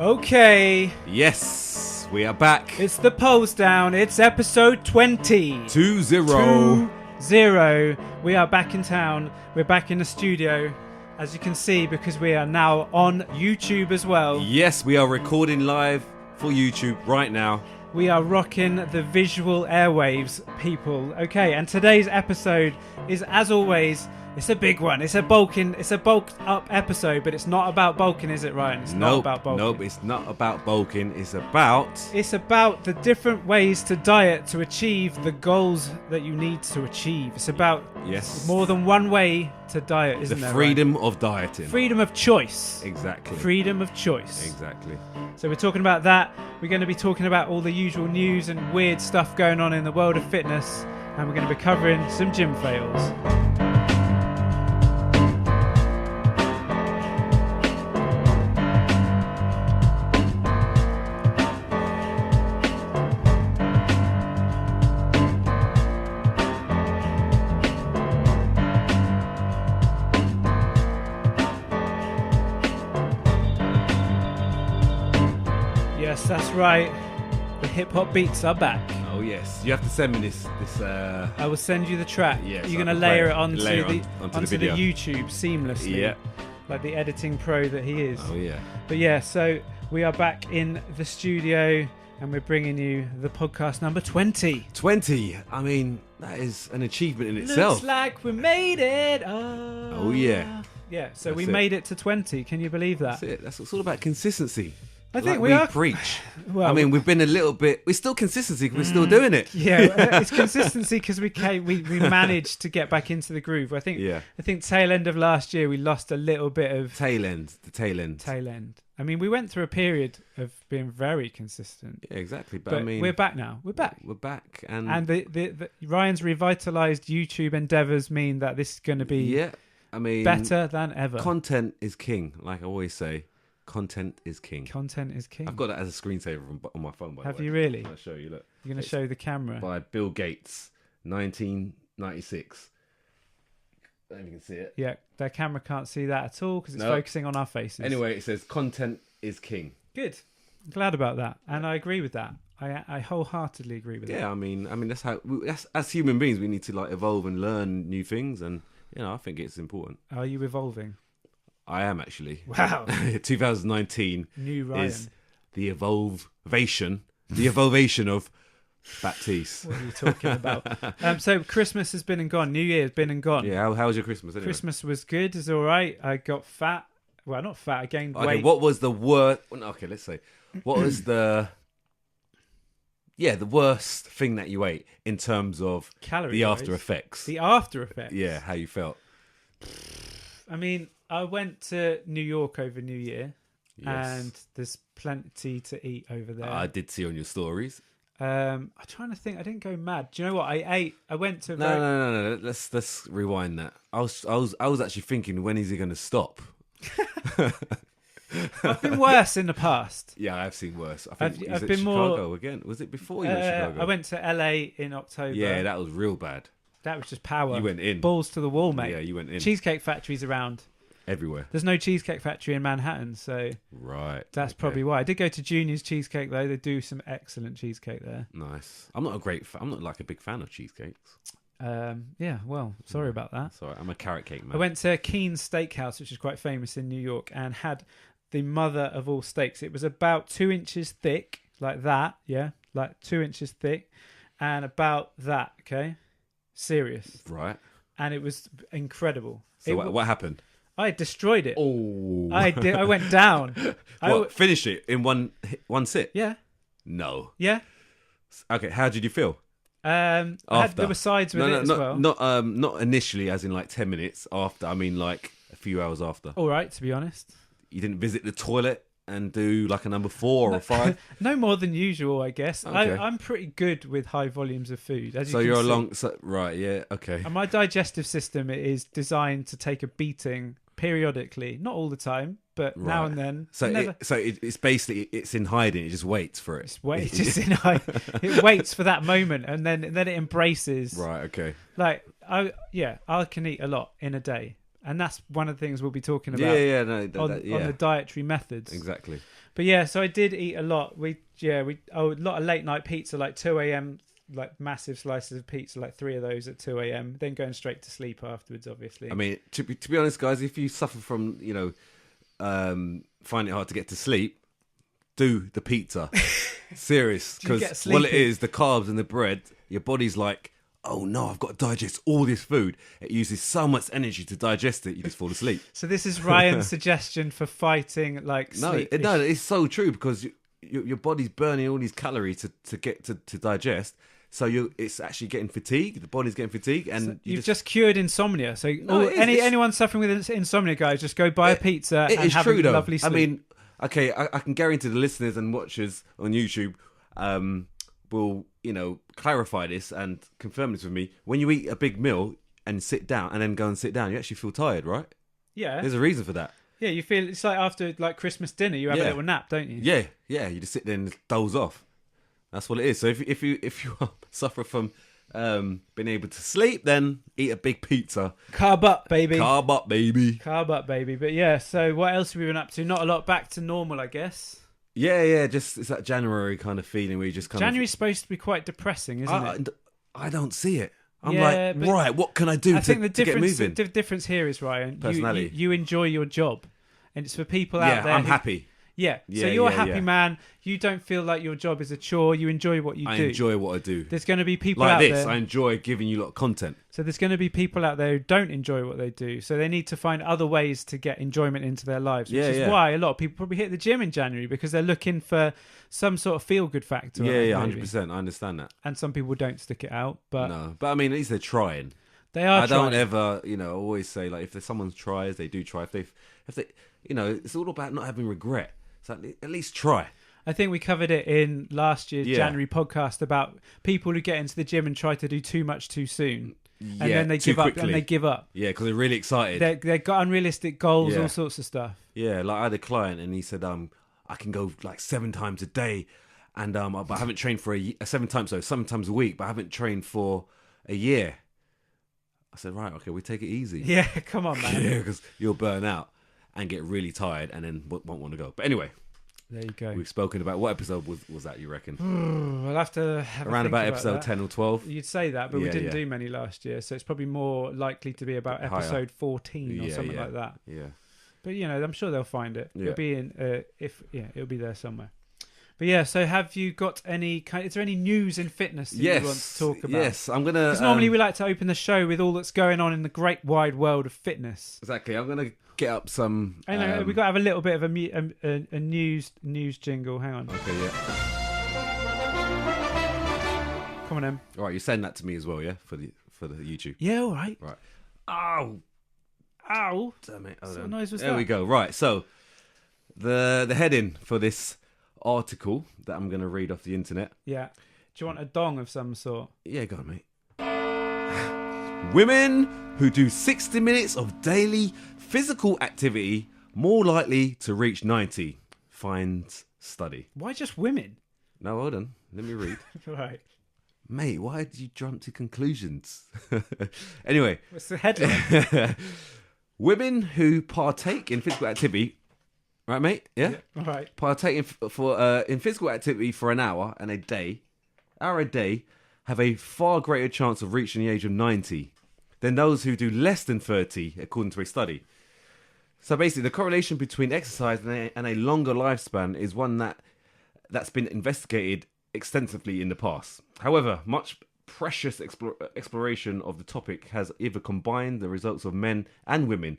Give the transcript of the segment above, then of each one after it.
Okay. Yes, we are back. It's the Pulse Down. It's episode 20. 2-0. 2-0. We are back in town. We're back in the studio, as you can see, because we are now on YouTube as well. Yes, we are recording live for YouTube right now. We are rocking the visual airwaves, people. Okay, and today's episode is, as always, it's a big one. It's a bulked up episode, but it's not about bulking, is it, Ryan? It's not about bulking. Nope, it's not about bulking. It's about the different ways to diet to achieve the goals that you need to achieve. It's about more than one way to diet, isn't there? The freedom of dieting. Freedom of choice. Exactly. Freedom of choice. Exactly. So we're talking about that. We're going to be talking about all the usual news and weird stuff going on in the world of fitness. And we're going to be covering some gym fails. Yes, that's right. The hip-hop beats are back. Oh, yes. You have to send me this. I will send you the track. Yes, You're going to layer it onto the video. YouTube seamlessly. Yeah. Like the editing pro that he is. Oh, yeah. But yeah, so we are back in the studio and we're bringing you the podcast number 20. 20. I mean, that is an achievement in itself. Looks like we made it. Oh, yeah. Yeah, so That's we it. made it to 20. Can you believe that? That's it. That's what's all about consistency. I think like we are. Preach. Well, I mean, we've been a little bit. We're still consistency because we're still doing it. Yeah, it's consistency because we managed to get back into the groove. I think tail end of last year we lost a little bit of tail end. Tail end. I mean, we went through a period of being very consistent. Yeah, exactly. But I mean, we're back now. We're back, and the Ryan's revitalized YouTube endeavors mean that this is going to be better than ever. Content is king, like I always say. Content is king. Content is king. I've got that as a screensaver on my phone, by the way. Have you really? I'll show you, look. You're going to show the camera? By Bill Gates, 1996. I don't know if you can see it. Yeah, the camera can't see that at all because it's focusing on our faces. Anyway, it says content is king. Good. I'm glad about that. And I agree with that. I wholeheartedly agree with that. Yeah, I mean that's how, as human beings, we need to like evolve and learn new things. And, I think it's important. Are you evolving? I am actually. Wow. 2019 New Ryan. is the evolvation of Baptiste. What are you talking about? So Christmas has been and gone. New Year's been and gone. Yeah, how was your Christmas anyway? Christmas was good. It's all right. I got fat. Well, not fat. I gained weight. Okay, what was the worst? Okay, let's say. What was the worst thing that you ate in terms of calorie the wise? after effects? The after effects? Yeah, how you felt? I mean, I went to New York over New Year, yes. and there's plenty to eat over there. I did see on your stories. I'm trying to think. I didn't go mad. Do you know what I ate? I went to no. Let's rewind that. I was actually thinking, when is he going to stop? I've been worse in the past. Yeah, I've seen worse. I think I've been Chicago more again. Was it before you went to Chicago? I went to LA in October. Yeah, that was real bad. That was just power. You went in. Balls to the wall, mate. Yeah, you went in. Cheesecake factories around. Everywhere. There's no Cheesecake Factory in Manhattan, so right. That's probably why. I did go to Junior's Cheesecake though. They do some excellent cheesecake there. Nice. I'm not like a big fan of cheesecakes. Yeah. Well, sorry about that. Sorry, I'm a carrot cake man. I went to Keen's Steakhouse, which is quite famous in New York, and had the mother of all steaks. It was about 2 inches thick, like that. Yeah, like 2 inches thick, and about that. Okay, serious. Right. And it was incredible. So what happened? I destroyed it. Oh, I did. I went down. Finish it in one sit? Yeah. No. Yeah. Okay. How did you feel? After there were sides with it as well. Not initially, as in like 10 minutes after. I mean, like a few hours after. All right, to be honest. You didn't visit the toilet and do like a number 4 or 5? No more than usual, I guess. Okay. I'm pretty good with high volumes of food. As you so can you're see. along, right? Yeah, okay. And my digestive system is designed to take a beating periodically, not all the time, but now and then. So it's basically it's in hiding. It just waits for it. It's just in hiding. It waits for that moment, and then it embraces. Right. Okay. Like I can eat a lot in a day. And that's one of the things we'll be talking about on the dietary methods. Exactly. But yeah, so I did eat a lot. A lot of late night pizza, like 2 a.m. like massive slices of pizza, like 3 of those at 2 a.m. Then going straight to sleep afterwards, obviously. I mean, to be honest, guys, if you suffer from, find it hard to get to sleep, do the pizza. Serious, because what it is, the carbs and the bread, your body's like, oh no, I've got to digest all this food. It uses so much energy to digest it, you just fall asleep. So this is Ryan's suggestion for fighting sleep. No, it's so true, because your body's burning all these calories to get to digest. So it's actually getting fatigued. The body's getting fatigued, and so you've just cured insomnia. So anyone suffering with insomnia, guys, just go buy a pizza and have a lovely sleep. I mean, okay, I can guarantee the listeners and watchers on YouTube will, clarify this and confirm this with me. When you eat a big meal and sit down, and then go and sit down, you actually feel tired, right? Yeah. There's a reason for that. Yeah, you feel it's like after Christmas dinner, you have a little nap, don't you? Yeah. You just sit there and doze off. That's what it is. So if you suffer from being able to sleep, then eat a big pizza. Carb up, baby. Carb up, baby. Carb up, baby. But yeah, so what else have we been up to? Not a lot. Back to normal, I guess. Yeah. Just it's that January kind of feeling where you just January's supposed to be quite depressing, isn't it? I don't see it. I'm right, what can I do to get moving? The difference here is, Ryan, personality. You enjoy your job. And it's for people out there. I'm happy. Yeah. So you're a happy man. You don't feel like your job is a chore. You enjoy what you do. I enjoy what I do. There's going to be people like out this. there. I enjoy giving you a lot of content. So there's going to be people out there who don't enjoy what they do. So they need to find other ways to get enjoyment into their lives, which is why a lot of people probably hit the gym in January, because they're looking for some sort of feel-good factor. Yeah, 100%. I understand that. And some people don't stick it out. But I mean, at least they're trying. They are. I don't ever, always say, like, if there's someone tries, they do try. If they, it's all about not having regret. So at least try. I think we covered it in last year's January podcast about people who get into the gym and try to do too much too soon. And then they give up. And they give up. Yeah, because they're really excited. They've got unrealistic goals, all sorts of stuff. Yeah, like I had a client and he said, I can go like 7 times a day, and but I haven't trained for 7 times a week, but I haven't trained for a year. I said, right, okay, we take it easy. Yeah, come on, man. Yeah, because you'll burn out and get really tired and then won't want to go. But anyway, there you go. We've spoken about, what episode was that, you reckon? We'll have to have around about episode 10 or 12. You'd say that, but we didn't do many last year, so it's probably more likely to be about episode 14 or something like that. Yeah. But I'm sure they'll find it. Yeah. It'll be in it'll be there somewhere. But yeah, so have you got is there any news in fitness that you want to talk about? Yes, I'm going to... Because normally we like to open the show with all that's going on in the great wide world of fitness. Exactly. I'm going to get up some... I know, we've got to have a little bit of a news jingle. Hang on. Okay, yeah. Come on, Em. All right, you send that to me as well, yeah? For the YouTube. Yeah, all right. Right. Ow! Damn it. What noise was that? There we go. Right, so the heading for this article that I'm going to read off the internet. Yeah. Do you want a dong of some sort? Yeah, go on, mate. Women who do 60 minutes of daily physical activity more likely to reach 90, finds study. Why just women? No, hold on. Let me read. Right. Mate, why did you jump to conclusions? Anyway. What's the headline? Women who partake in physical activity... Right, mate? Yeah? All right. Partake in physical activity for an hour a day, have a far greater chance of reaching the age of 90 than those who do less than 30, according to a study. So basically, the correlation between exercise and a longer lifespan is one that's been investigated extensively in the past. However, much precious exploration of the topic has either combined the results of men and women,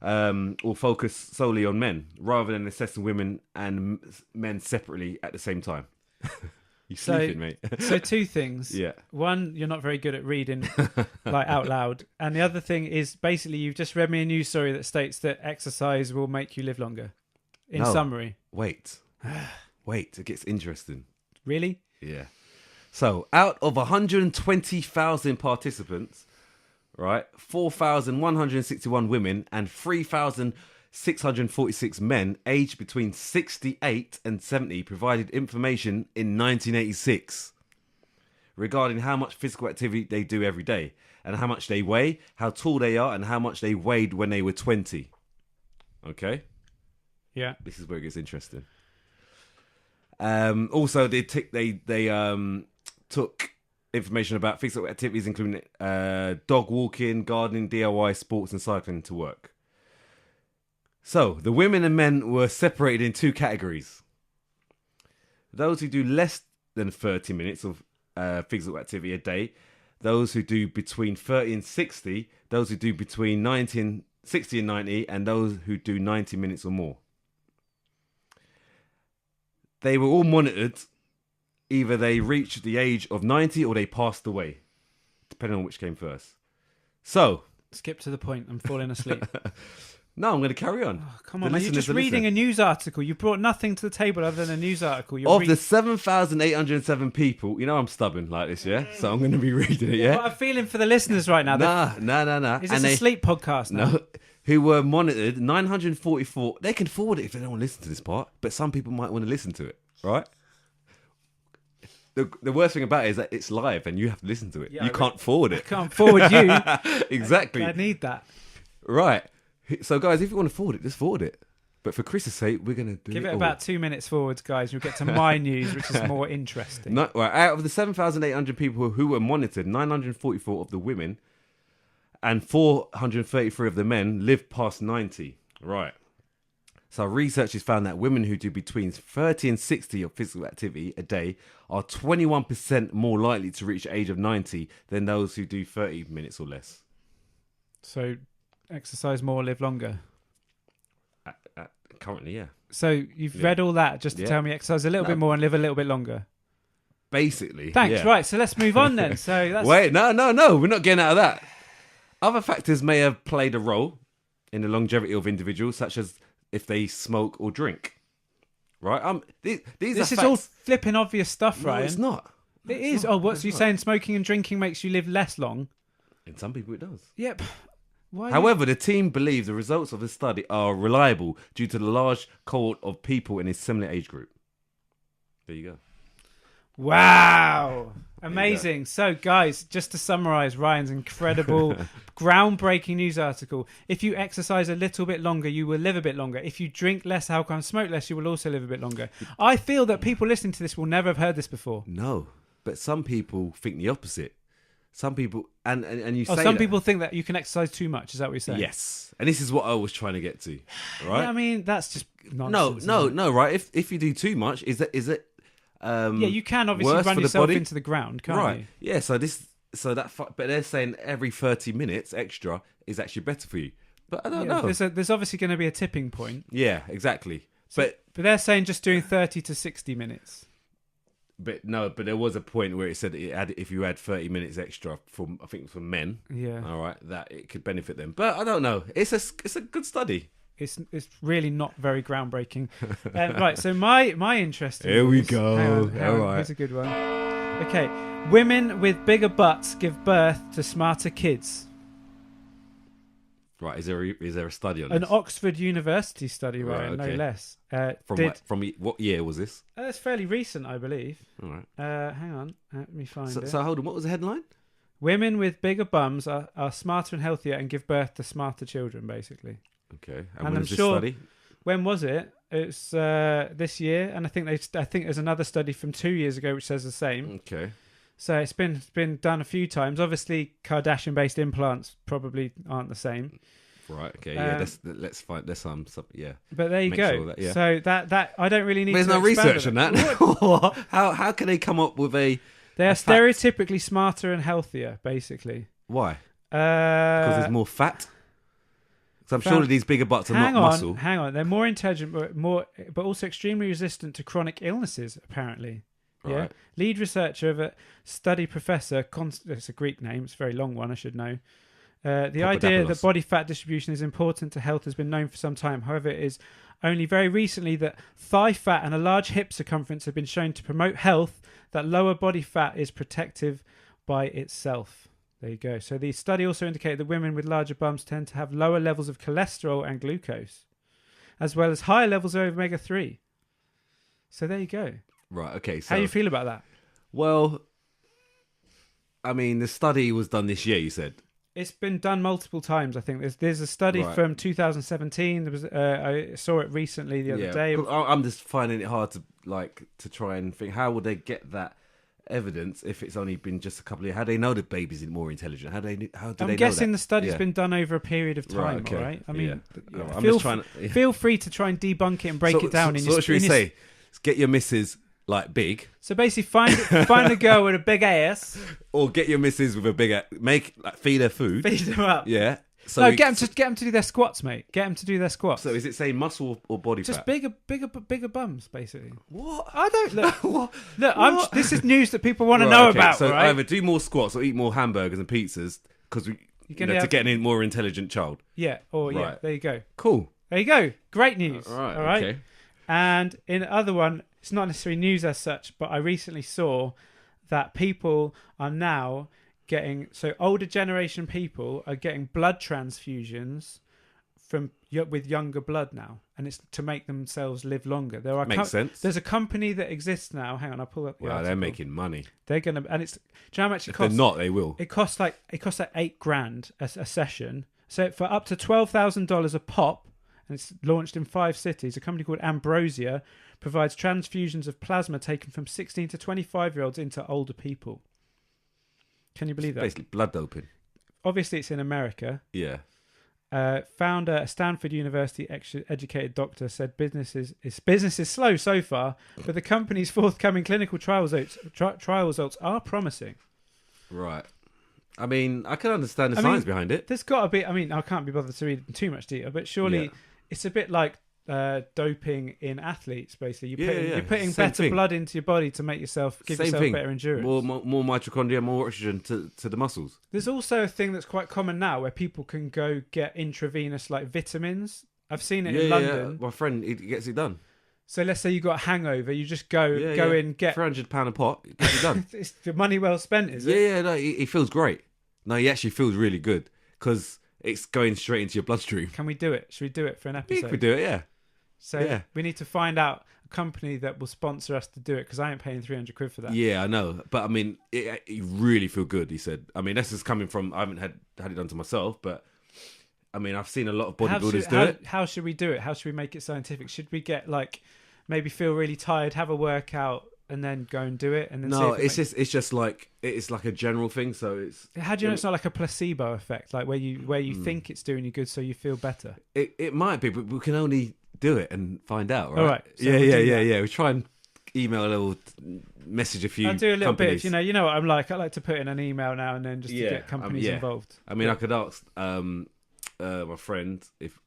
or focus solely on men, rather than assessing women and men separately at the same time. You sleeping, mate? So 2 things. Yeah. One, you're not very good at reading like out loud, and the other thing is basically you've just read me a news story that states that exercise will make you live longer. In summary. Wait, it gets interesting. Really? Yeah. So out of 120,000 participants, right, 4,161 women and 3,646 men aged between 68 and 70 provided information in 1986 regarding how much physical activity they do every day and how much they weigh, how tall they are, and how much they weighed when they were 20. Okay? Yeah. This is where it gets interesting. Also, they took information about physical activities, including dog walking, gardening, DIY, sports, and cycling to work. So, the women and men were separated in 2 categories. Those who do less than 30 minutes of physical activity a day, those who do between 30 and 60, those who do between 60 and 90, and those who do 90 minutes or more. They were all monitored. Either they reached the age of 90 or they passed away, depending on which came first. So, skip to the point. I'm falling asleep. No, I'm going to carry on. Oh, come on, man. You're just reading a news article. You brought nothing to the table other than a news article. The 7,807 people, I'm stubborn like this, yeah? So I'm going to be reading it, yeah? What I'm feeling for the listeners right now. No. Is this a sleep podcast now? No. Who were monitored, 944. They can forward it if they don't want to listen to this part, but some people might want to listen to it, right? The worst thing about it is that it's live and you have to listen to it. Yeah, you can't forward it. I can't forward you. Exactly. I need that. Right. So, guys, if you want to forward it, just forward it. But for Chris's sake, we're going to do Give it all. about 2 minutes forwards, guys. You'll get to my news, which is more interesting. No, right, out of the 7,800 people who were monitored, 944 of the women and 433 of the men lived past 90. Right. So researchers found that women who do between 30 and 60 of physical activity a day are 21% more likely to reach the age of 90 than those who do 30 minutes or less. So exercise more, live longer. Currently, yeah. So you've read all that just to tell me exercise a little bit more and live a little bit longer. Basically. Thanks. Yeah. Right. So let's move on then. So that's... Wait, no. We're not getting out of that. Other factors may have played a role in the longevity of individuals, such as if they smoke or drink. Right? This is all flipping obvious stuff, right? No, it's not. It is. Oh, what's you saying? Smoking and drinking makes you live less long? In some people, it does. Yep. However, the team believe the results of the study are reliable due to the large cohort of people in a similar age group. There you go. Wow. Amazing. So, guys, just to summarise Ryan's incredible, groundbreaking news article, if you exercise a little bit longer, you will live a bit longer. If you drink less alcohol and smoke less, you will also live a bit longer. I feel that people listening to this will never have heard this before. No, but some people think the opposite. Some people, and you say some people think that you can exercise too much. Is that what you're saying? Yes. And this is what I was trying to get to, right? Yeah, I mean, that's just nonsense. No, right? If you do too much, is it you can obviously run yourself into the ground, can't you? Yeah, but they're saying every 30 minutes extra is actually better for you. But I don't know. There's obviously going to be a tipping point. Yeah, exactly. But they're saying just doing 30 to 60 minutes. But there was a point where it said if you had 30 minutes extra for men, all right, that it could benefit them. But I don't know. It's a good study. It's really not very groundbreaking. Right, so my interest. Here we go. Hang on. Here's a good one. Okay, women with bigger butts give birth to smarter kids. Right, is there a study on this? An Oxford University study, right? Okay. No less. From what year was this? It's fairly recent, I believe. All right. Hang on, let me find it. So hold on, what was the headline? Women with bigger bums are smarter and healthier and give birth to smarter children, basically. Okay, and when was this study? When was it? It's this year, and I think there's another study from 2 years ago which says the same. Okay. So it's been done a few times. Obviously, Kardashian-based implants probably aren't the same. Right. Okay. Yeah. Let's find. There's some. Yeah. But there you go. So that I don't really need. There's no research on that. How can they come up with a? They are stereotypically smarter and healthier, basically. Why? Because there's more fat. So I'm sure these bigger butts are not muscle. Hang on. They're more intelligent, but also extremely resistant to chronic illnesses, apparently. Yeah. Right. Lead researcher of a study professor, it's a Greek name, it's a very long one, I should know. The idea that body fat distribution is important to health has been known for some time. However, it is only very recently that thigh fat and a large hip circumference have been shown to promote health, that lower body fat is protective by itself. There you go. So the study also indicated that women with larger bums tend to have lower levels of cholesterol and glucose, as well as higher levels of omega-3. So there you go. Right, okay. So, how do you feel about that? Well, I mean, the study was done this year, you said. It's been done multiple times. I think there's a study from 2017. There was I saw it recently the other day. I'm just finding it hard to try and think, how would they get that evidence if it's only been just a couple of years? How do they know the baby's more intelligent? How do they know I'm guessing the study's been done over a period of time. Right, okay. All right. I mean, feel free to try and debunk it and break it down. So what should we say? Get your missus big. So basically, find a girl with a big ass, or get your missus with a big feed her food, feed them up. Yeah. So no, get them to do their squats, mate. Get them to do their squats. So is it saying muscle or body fat? Just bigger bums, basically. What? I don't look. Look, this is news that people want to know about. So right? either do more squats or eat more hamburgers and pizzas because to get a more intelligent child. Yeah. Or yeah. There you go. Cool. There you go. Great news. All right. Okay. And in the other one, it's not necessarily news as such, but I recently saw that people are now older generation people are getting blood transfusions with younger blood now, and it's to make themselves live longer. Makes sense. There's a company that exists now. Hang on, I'll pull up. Well, they're making money. They're gonna, and it's. Do you know how much it if costs? They're not. They will. It costs like $8,000 a session. So for up to $12,000 a pop, and it's launched in 5 cities. A company called Ambrosia provides transfusions of plasma taken from 16 to 25-year-olds into older people. Can you believe that? Basically, blood doping. Obviously, it's in America. Yeah. Founder, a Stanford University educated doctor, said business is slow so far, but the company's forthcoming clinical trial results are promising. Right. I mean, I can understand the science behind it. There's got to be. I mean, I can't be bothered to read too much detail, but surely it's a bit like doping in athletes. Basically, you're putting better blood into your body to make yourself better endurance. More mitochondria, more oxygen to the muscles. There's also a thing that's quite common now where people can go get intravenous vitamins. I've seen it in London. Yeah. My friend, he gets it done. So let's say you got a hangover, you just go in, get £300 a pot, gets it done. It's the money well spent, is it? Yeah. No, he feels great. No, he actually feels really good because it's going straight into your bloodstream. Can we do it? Should we do it for an episode? We could do it, yeah. So we need to find out a company that will sponsor us to do it because I ain't paying £300 for that. Yeah, I know. But I mean, it really feel good, he said. I mean, this is coming from, I haven't had it done to myself, but I mean, I've seen a lot of bodybuilders do it. How should we do it? How should we make it scientific? Should we get maybe feel really tired, have a workout, and then go and do it? And then it's just like it's like a general thing. So it's how do you know it's not like a placebo effect, like where you think it's doing you good, so you feel better? It might be, but we can only do it and find out, right? All right. So yeah. We try and email a little message a few. I'll do a little companies. bit. You know what I'm like. I like to put in an email now and then just to get companies involved. I mean, I could ask my friend if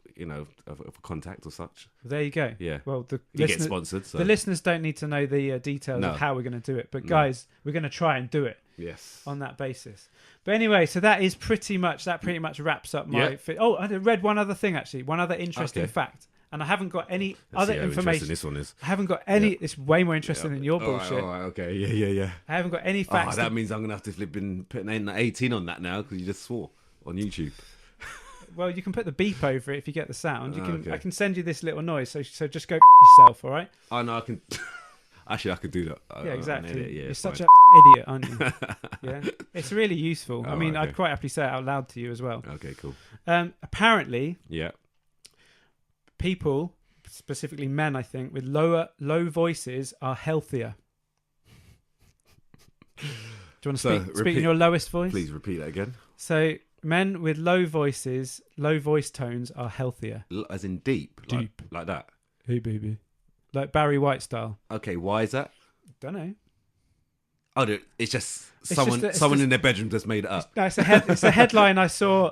for contact or such. There you go. Yeah. Well, you get sponsored. So. The listeners don't need to know the details of how we're going to do it, but guys, we're going to try and do it. Yes. On that basis. But anyway, so that pretty much wraps up my. Oh, I read one other thing actually. One other interesting fact. And I haven't got any other information. This one is. I haven't got any. It's way more interesting than your bullshit. All right, okay, yeah. I haven't got any facts. That means I'm gonna have to flip in putting 18 on that now because you just swore on YouTube. Well, you can put the beep over it if you get the sound. You can. Okay. I can send you this little noise. So just go yourself, all right? Oh no, I can. Actually, I could do that. Yeah, exactly. Yeah, you're such an idiot, aren't you? Yeah, it's really useful. I mean, I'd quite happily say it out loud to you as well. Okay, cool. Apparently, people, specifically men, I think, with low voices are healthier. Do you want to speak in your lowest voice? Please repeat that again. So, men with low voice tones are healthier. As in deep. Like that. Hey, baby. Like Barry White style. Okay, why is that? Don't know. Oh, it's just someone in their bedroom just made it up. It's a headline I saw.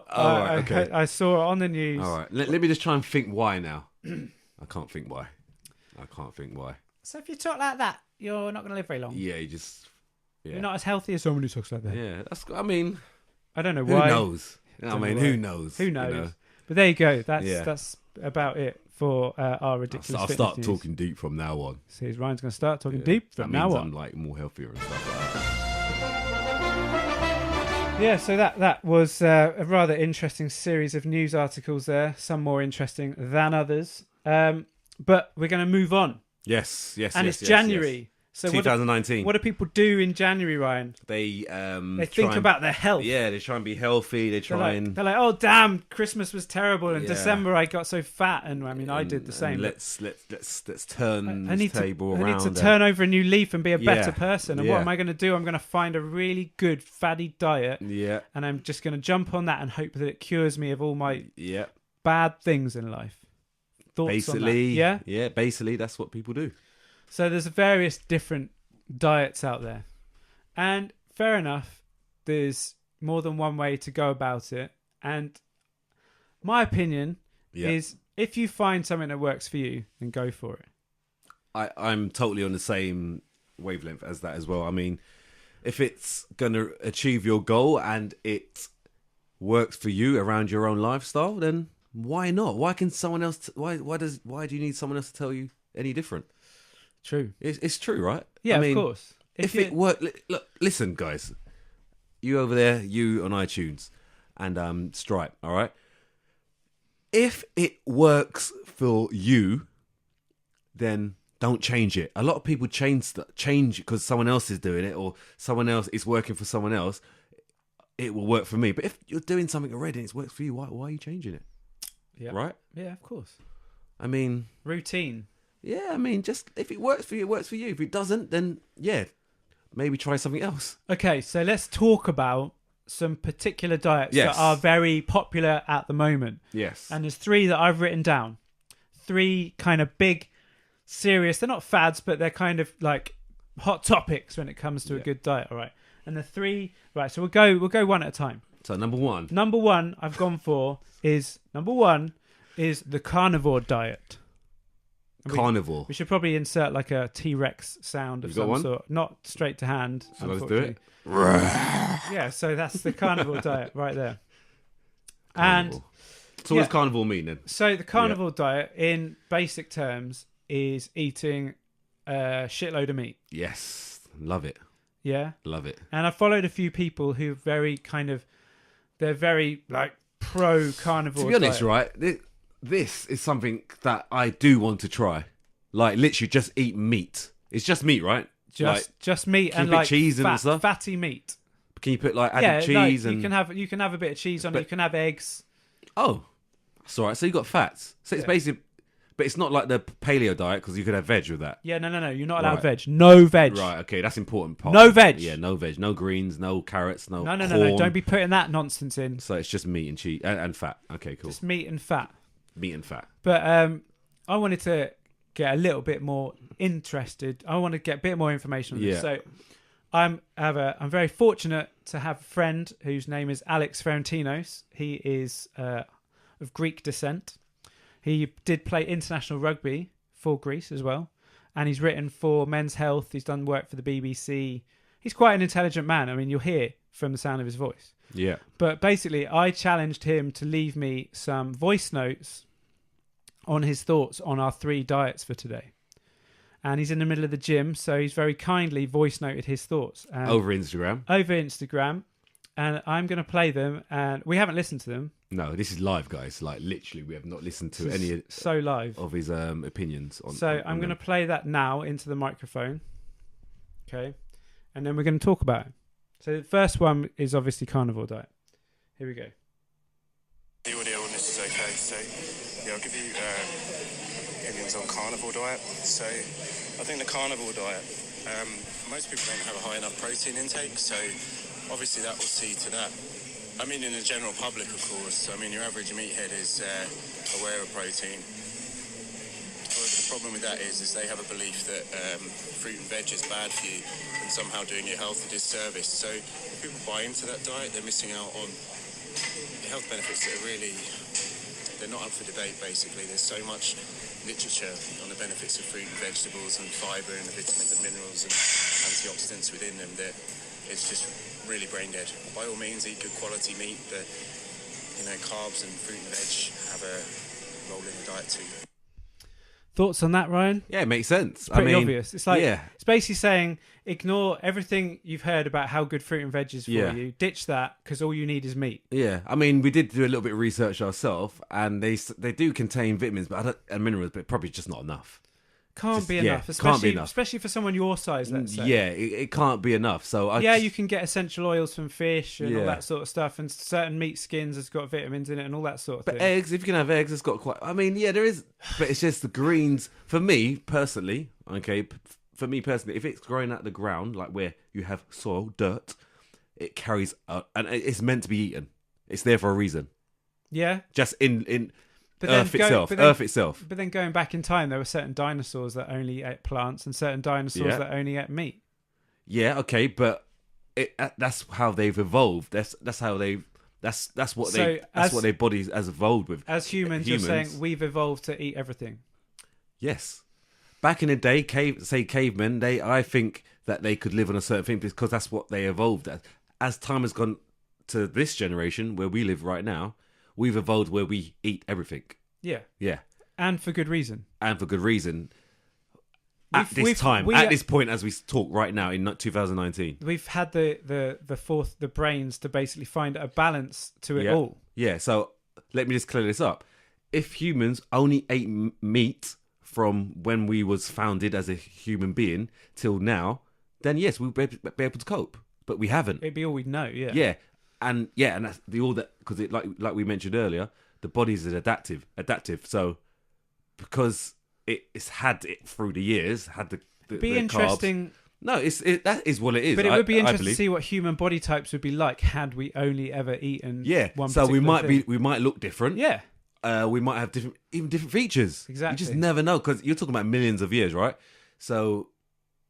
Okay. I saw it on the news. All right, let me just try and think why now. I can't think why. So if you talk like that, you're not going to live very long. Yeah, you're not as healthy as someone who talks like that. Yeah, I don't know why. Who knows? Who knows? Who knows? But there you go. That's about it for our ridiculous. I'll start talking deep from now on. See, Ryan's going to start talking deep from now on. I'm like more healthier and stuff like that. Yeah, so that was a rather interesting series of news articles there. Some more interesting than others. But we're going to move on. Yes. And it's January. So 2019. What do people do in January, Ryan? They think about their health. Yeah, they try and be healthy. They're like, oh damn, Christmas was terrible. In Yeah. December, I got so fat, and I mean, I did the same. Let's turn this table around. I need to turn over a new leaf and be a better person. And what am I going to do? I'm going to find a really good fatty diet. Yeah. And I'm just going to jump on that and hope that it cures me of all my bad things in life. Thoughts on that? Yeah? Yeah, basically that's what people do. So there's various different diets out there. And fair enough, there's more than one way to go about it. And my opinion is if you find something that works for you, then go for it. I'm totally on the same wavelength as that as well. I mean, if it's going to achieve your goal and it works for you around your own lifestyle, then why not? Why can someone else? Why do you need someone else to tell you any different? True. It's true, right? Yeah, I mean, of course. If it worked, look, listen, guys, you over there, you on iTunes and Stripe, all right. If it works for you, then don't change it. A lot of people change because someone else is doing it or someone else is working for someone else. It will work for me. But if you're doing something already and it works for you, why are you changing it? Yeah. Right? Yeah, of course. I mean... routine. Yeah, I mean, just if it works for you, it works for you. If it doesn't, then, yeah, maybe try something else. Okay, so let's talk about some particular diets that are very popular at the moment. Yes. And there's 3 that I've written down. 3 kind of big, serious... they're not fads, but they're kind of like hot topics when it comes to a good diet, all right? And the 3... right, so we'll go one at a time. So number one I've gone for is... number 1 is the carnivore diet. Carnivore. We should probably insert like a T-Rex sound of some sort. Not straight to hand. So let's do it. Yeah, so that's the carnivore diet right there. Carnivore. And so what does carnivore mean then? So the carnivore diet, in basic terms, is eating a shitload of meat. Yes. Love it. Yeah? Love it. And I followed a few people who they're very like pro-carnivore To be honest, right, this is something that I do want to try. Like, literally just eat meat. It's just meat, right? Just meat and like cheese and stuff? Fatty meat. Can you put like added cheese like, and... you can have a bit of cheese on it. You can have eggs. Oh, that's all right. So you got fats. So it's basically... But it's not like the paleo diet because you could have veg with that. Yeah, no. You're not allowed veg. No veg. Right, okay. That's important part. No veg. Yeah, no veg. No greens, no carrots, no corn. No. Don't be putting that nonsense in. So it's just meat and cheese and fat. Okay, cool. Just meat and fat. Meat and fat. But I wanted to get a little bit more interested. I want to get a bit more information on this. So I'm very fortunate to have a friend whose name is Alex Ferentinos. He is of Greek descent. He did play international rugby for Greece as well. And he's written for Men's Health. He's done work for the BBC. He's quite an intelligent man. I mean, you'll hear from the sound of his voice. Yeah. But basically, I challenged him to leave me some voice notes on his thoughts on our 3 diets for today. And he's in the middle of the gym, so he's very kindly voice noted his thoughts. Over Instagram. And I'm going to play them. And we haven't listened to them. No, this is live, guys. Like, literally, we have not listened to any live of his opinions. I'm going to play that now into the microphone. Okay. And then we're going to talk about it. So the first one is obviously carnivore diet. Here we go. The audio on this is okay. So, I'll give you opinions on carnivore diet. So, I think the carnivore diet, most people don't have a high enough protein intake. So, obviously, that will see to that. I mean, in the general public, of course. I mean, your average meathead is aware of protein. However, the problem with that is they have a belief that fruit and veg is bad for you and somehow doing your health a disservice. So if people buy into that diet, they're missing out on the health benefits that are really... they're not up for debate, basically. There's so much literature on the benefits of fruit and vegetables and fibre and the vitamins and minerals and antioxidants within them that it's just really brain dead. By all means, eat good quality meat, but carbs and fruit and veg have a role in the diet too. Thoughts on that, Ryan? Yeah, it makes sense. It's pretty obvious. It's like it's basically saying ignore everything you've heard about how good fruit and veg is for you. Ditch that because all you need is meat. Yeah, I mean, we did do a little bit of research ourselves, and they do contain vitamins and minerals, but probably just not enough. Can't be yeah, enough, can't be enough. especially for someone your size, let's say. Yeah, it can't be enough. So you can get essential oils from fish and all Yeah. that sort of stuff, and certain meat skins has got vitamins in it and all that sort of But thing. eggs, if you can have eggs, it's got quite. I mean, yeah, there is, but it's just the greens. For me personally, okay, if it's growing out the ground, like where you have soil, dirt, it carries, and it's meant to be eaten. It's there for a reason. Yeah, Just in but Earth itself. Earth itself. But then going back in time, there were certain dinosaurs that only ate plants and certain dinosaurs that only ate meat. Yeah, okay, but that's how they've evolved. That's what their bodies has evolved with. As humans, you're saying we've evolved to eat everything. Yes. Back in the day, cavemen, I think that they could live on a certain thing because that's what they evolved as. As time has gone to this generation where we live right now, we've evolved where we eat everything. Yeah. Yeah. And for good reason. At this point, as we talk right now in 2019, we've had the brains to basically find a balance to it all. Yeah. So let me just clear this up. If humans only ate meat from when we was founded as a human being till now, then yes, we'll be able to cope. But we haven't. It'd be all we'd know. Yeah. Yeah. And that's because it like we mentioned earlier, the body is adaptive. So because it's had it through the years, had the interesting. Carbs. No, that is what it is. But it would be interesting to see what human body types would be like had we only ever eaten. Yeah. One so we thing. might look different. Yeah. We might have different features. Exactly. You just never know because you're talking about millions of years, right? So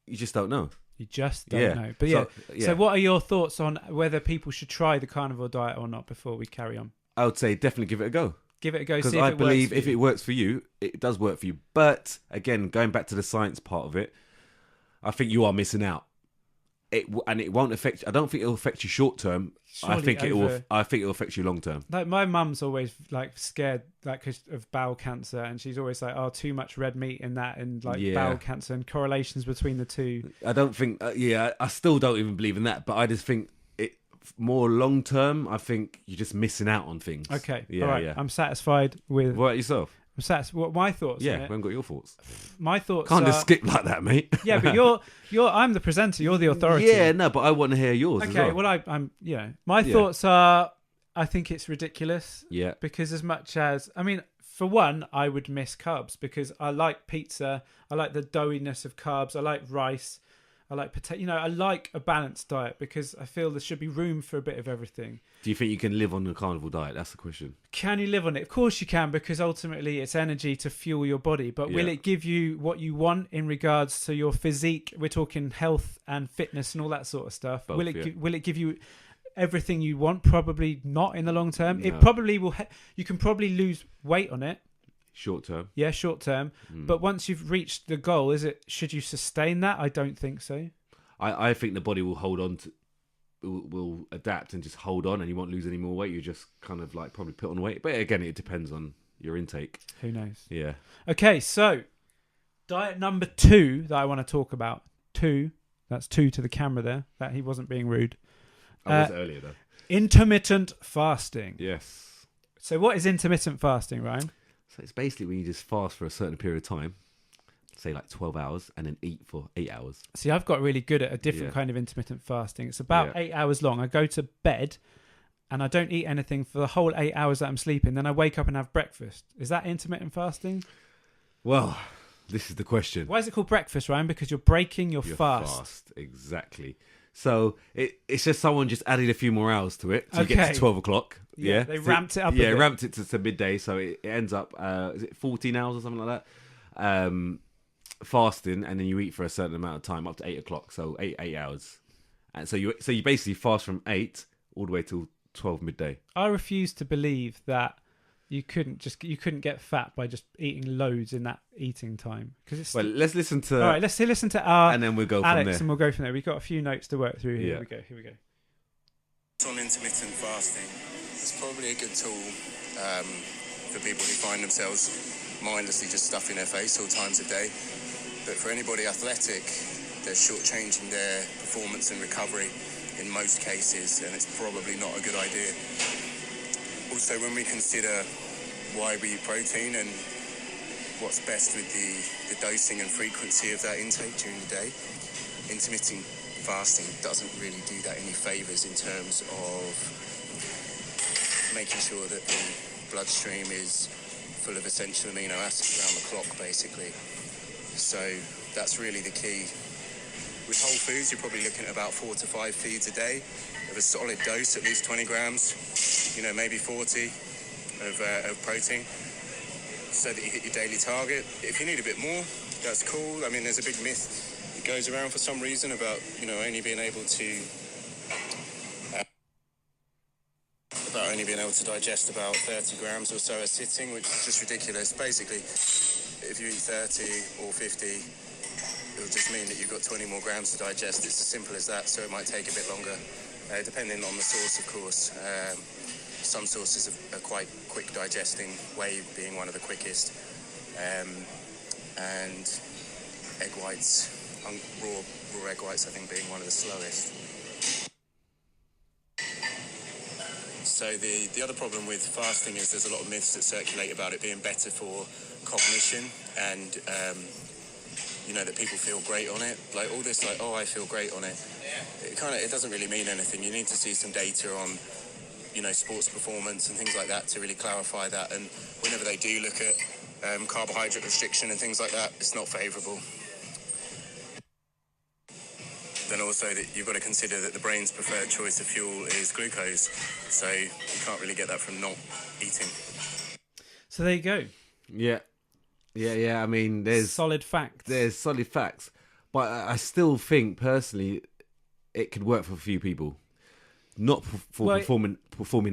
you just don't know. You just don't know. But so what are your thoughts on whether people should try the carnivore diet or not before we carry on? I would say definitely give it a go. Give it a go. Because I believe if it works for you, it does work for you. But again, going back to the science part of it, I think you are missing out. And it won't affect. I don't think it'll affect you short term. I think it will affect you long term. Like my mum's always like scared of bowel cancer, and she's always like, "Oh, too much red meat in that," and bowel cancer and correlations between the two. I don't think. I still don't even believe in that. But I just think it more long term. I think you're just missing out on things. Okay, all right. Yeah. I'm satisfied with. What about yourself? What my thoughts? Yeah, we haven't got your thoughts. My thoughts can't just skip like that, mate. Yeah, but you're. I'm the presenter. You're the authority. Yeah, no, but I want to hear yours. Okay, as well. I'm. My thoughts are. I think it's ridiculous. Yeah. Because as much as for one, I would miss carbs because I like pizza. I like the doughiness of carbs. I like rice. I like potato. I like a balanced diet because I feel there should be room for a bit of everything. Do you think you can live on the carnivore diet? That's the question. Can you live on it? Of course you can, because ultimately it's energy to fuel your body. But will it give you what you want in regards to your physique? We're talking health and fitness and all that sort of stuff. Both, will it give you everything you want? Probably not in the long term. No. It probably will. You can probably lose weight on it. Short term. Yeah, short term. But once you've reached the goal, should you sustain that? I don't think so. I think the body will hold on to, will adapt and just hold on, and you won't lose any more weight. You just kind of like probably put on weight. But again, it depends on your intake. Who knows? Yeah. Okay, so diet number 2 that I want to talk about. 2. That's 2 to the camera there. That he wasn't being rude. I was earlier though. Intermittent fasting. Yes. So what is intermittent fasting, Ryan? So it's basically when you just fast for a certain period of time, say like 12 hours, and then eat for 8 hours. See, I've got really good at a different kind of intermittent fasting. It's about 8 hours long. I go to bed and I don't eat anything for the whole 8 hours that I'm sleeping. Then I wake up and have breakfast. Is that intermittent fasting? Well, this is the question. Why is it called breakfast, Ryan? Because you're breaking your fast. Exactly. So it's just someone just added a few more hours to it to get to 12 o'clock. Yeah. They ramped it up a bit. Yeah, ramped it to midday. So it ends up, is it 14 hours or something like that? Fasting, and then you eat for a certain amount of time up to 8 o'clock. So 8 hours. And so you basically fast from 8 all the way till 12 midday. I refuse to believe that you couldn't get fat by just eating loads in that eating time. Well, let's listen to. All right, let's listen to our and then we'll go Alex, from there. and we'll go from there. We've got a few notes to work through here. Yeah. Here we go. On intermittent fasting, it's probably a good tool for people who find themselves mindlessly just stuffing their face all times a day. But for anybody athletic, they're shortchanging their performance and recovery in most cases, and it's probably not a good idea. Also, when we consider why we eat protein and what's best with the dosing and frequency of that intake during the day. Intermittent fasting doesn't really do that any favours in terms of making sure that the bloodstream is full of essential amino acids around the clock, basically. So that's really the key. With whole foods, you're probably looking at about 4 to 5 feeds a day of a solid dose, at least 20 grams, maybe 40 of protein, so that you hit your daily target. If you need a bit more, that's cool. I mean, there's a big myth that goes around for some reason about, only being able to digest about 30 grams or so a sitting, which is just ridiculous. Basically, if you eat 30 or 50, it'll just mean that you've got 20 more grams to digest. It's as simple as that, so it might take a bit longer, depending on the source, of course. Some sources are quite quick digesting, whey being one of the quickest, and egg whites, raw egg whites, I think, being one of the slowest. So the other problem with fasting is there's a lot of myths that circulate about it being better for cognition and, that people feel great on it. Like all this, I feel great on it. It doesn't really mean anything. You need to see some data on, sports performance and things like that to really clarify that. And whenever they do look at carbohydrate restriction and things like that, it's not favourable. Then also that you've got to consider that the brain's preferred choice of fuel is glucose, so you can't really get that from not eating. So there you go. Yeah. I mean, there's solid facts. There's solid facts, but I still think personally it could work for a few people, not for performing